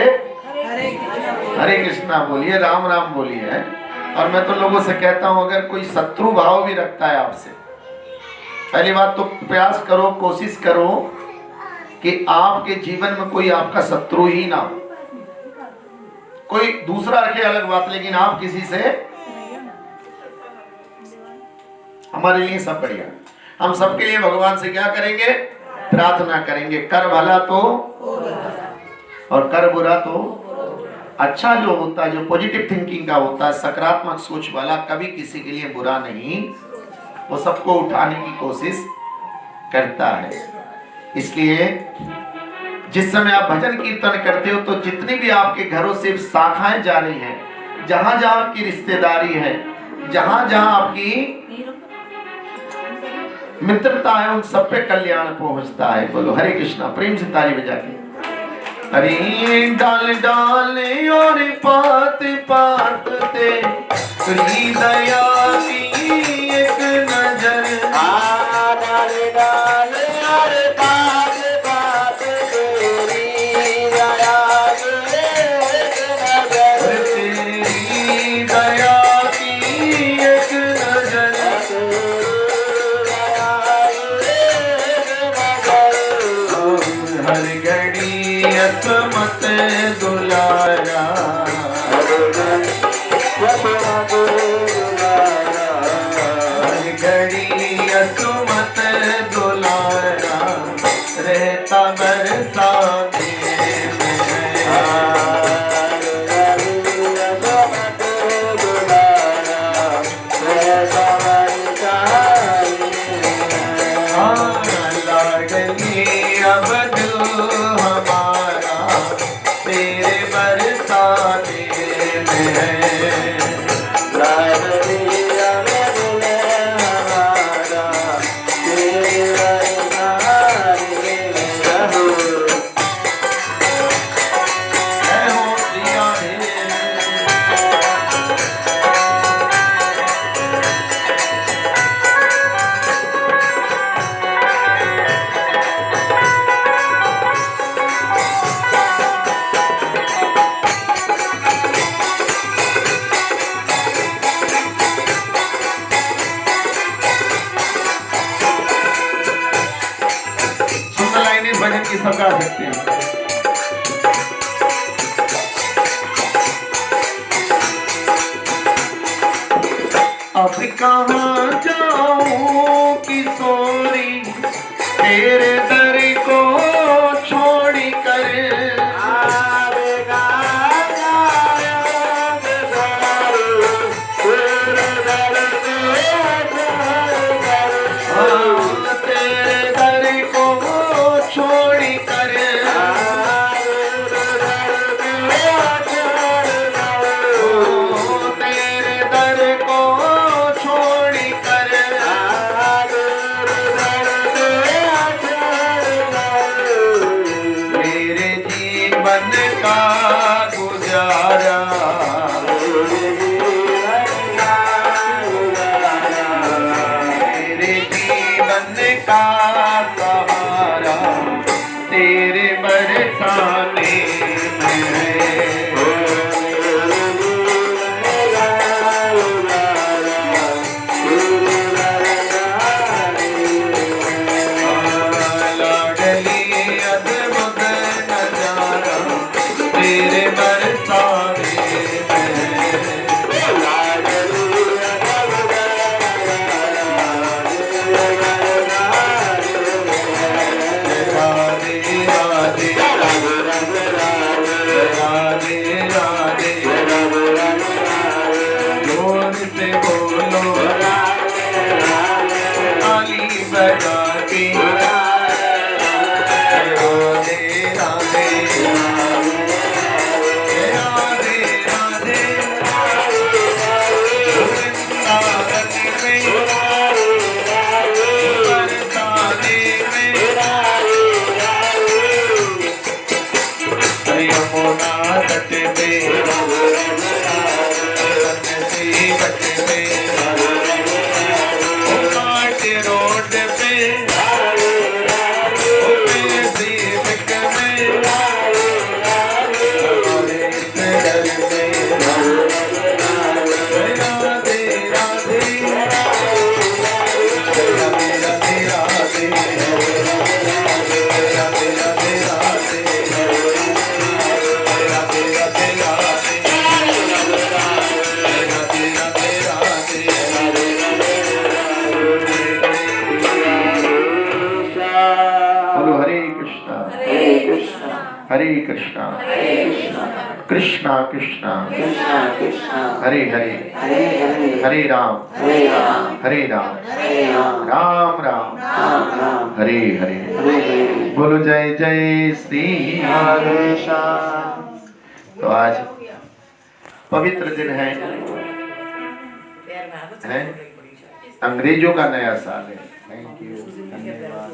हरे कृष्णा बोलिए, राम राम बोलिए। और मैं तो लोगों से कहता हूं अगर कोई शत्रु भाव भी रखता है आपसे, पहली बात तो प्रयास करो, कोशिश करो कि आपके जीवन में कोई आपका शत्रु ही ना हो। कोई दूसरा रखे अलग बात, लेकिन आप किसी से, हमारे लिए सब बढ़िया। हम सबके लिए भगवान से क्या करेंगे? प्रार्थना करेंगे, कर भला तो और कर बुरा तो। अच्छा जो होता है, जो पॉजिटिव थिंकिंग का होता है, सकारात्मक सोच वाला, कभी किसी के लिए बुरा नहीं, वो सबको उठाने की कोशिश करता है। इसलिए जिस समय आप भजन कीर्तन करते हो तो जितनी भी आपके घरों से शाखाएं जा रही हैं, जहां जहां आपकी रिश्तेदारी है, जहां जहां आपकी मित्रता है, उन सब पे कल्याण पहुंचता है। बोलो हरे कृष्णा, प्रेम से ताली बजा के। हरी डाल डाल और पात पात ते तेरी दया की एक नजर, डाल डाल और पात पात तेरी दया की एक नजर, तेरी दया की एक नजर, हर घड़ी असमत दुलारा, हर घड़ी असमत दुलारा, रहता बरसाने अब दिल हमारा तेरे बरसाने में है। लाल दिया बदले हमारा तेरे बरसाने में रहो। जय हो दिया रे। सुंदर लाइनें भजन की सब गा सकते हैं। अब कहाँ जाऊं किशोरी तेरे दर को छोड़ कर। आवेगा जाएगा सारे तेरे दर पे जाएगा। तेरे दर को छोड़ कर। तेरे दर को छोड़ कर। मेरे जीवन का गुजारा मेरे जीवन का सहारा तेरे बरसाने में है। लाडली अद्भुत नजारा तेरे बरसाने में है। राधे राधे राधे राधे जोर से बोलो ताली बजा के। राधे राधे राधे राधे वृंदावन में बरसाने में यमुना तट पे सी बट पे घाट रोड पे दीपक में इस डर पे। राधे राधे राधे राधे राधे राधे राधे बोलो हरे कृष्णा हरे कृष्णा कृष्णा कृष्णा हरे हरे हरे राम राम राम हरे हरे। बोलो जय जय श्री हरेशा। तो आज पवित्र दिन है अंग्रेजों का नया साल है। थैंक यू, धन्यवाद।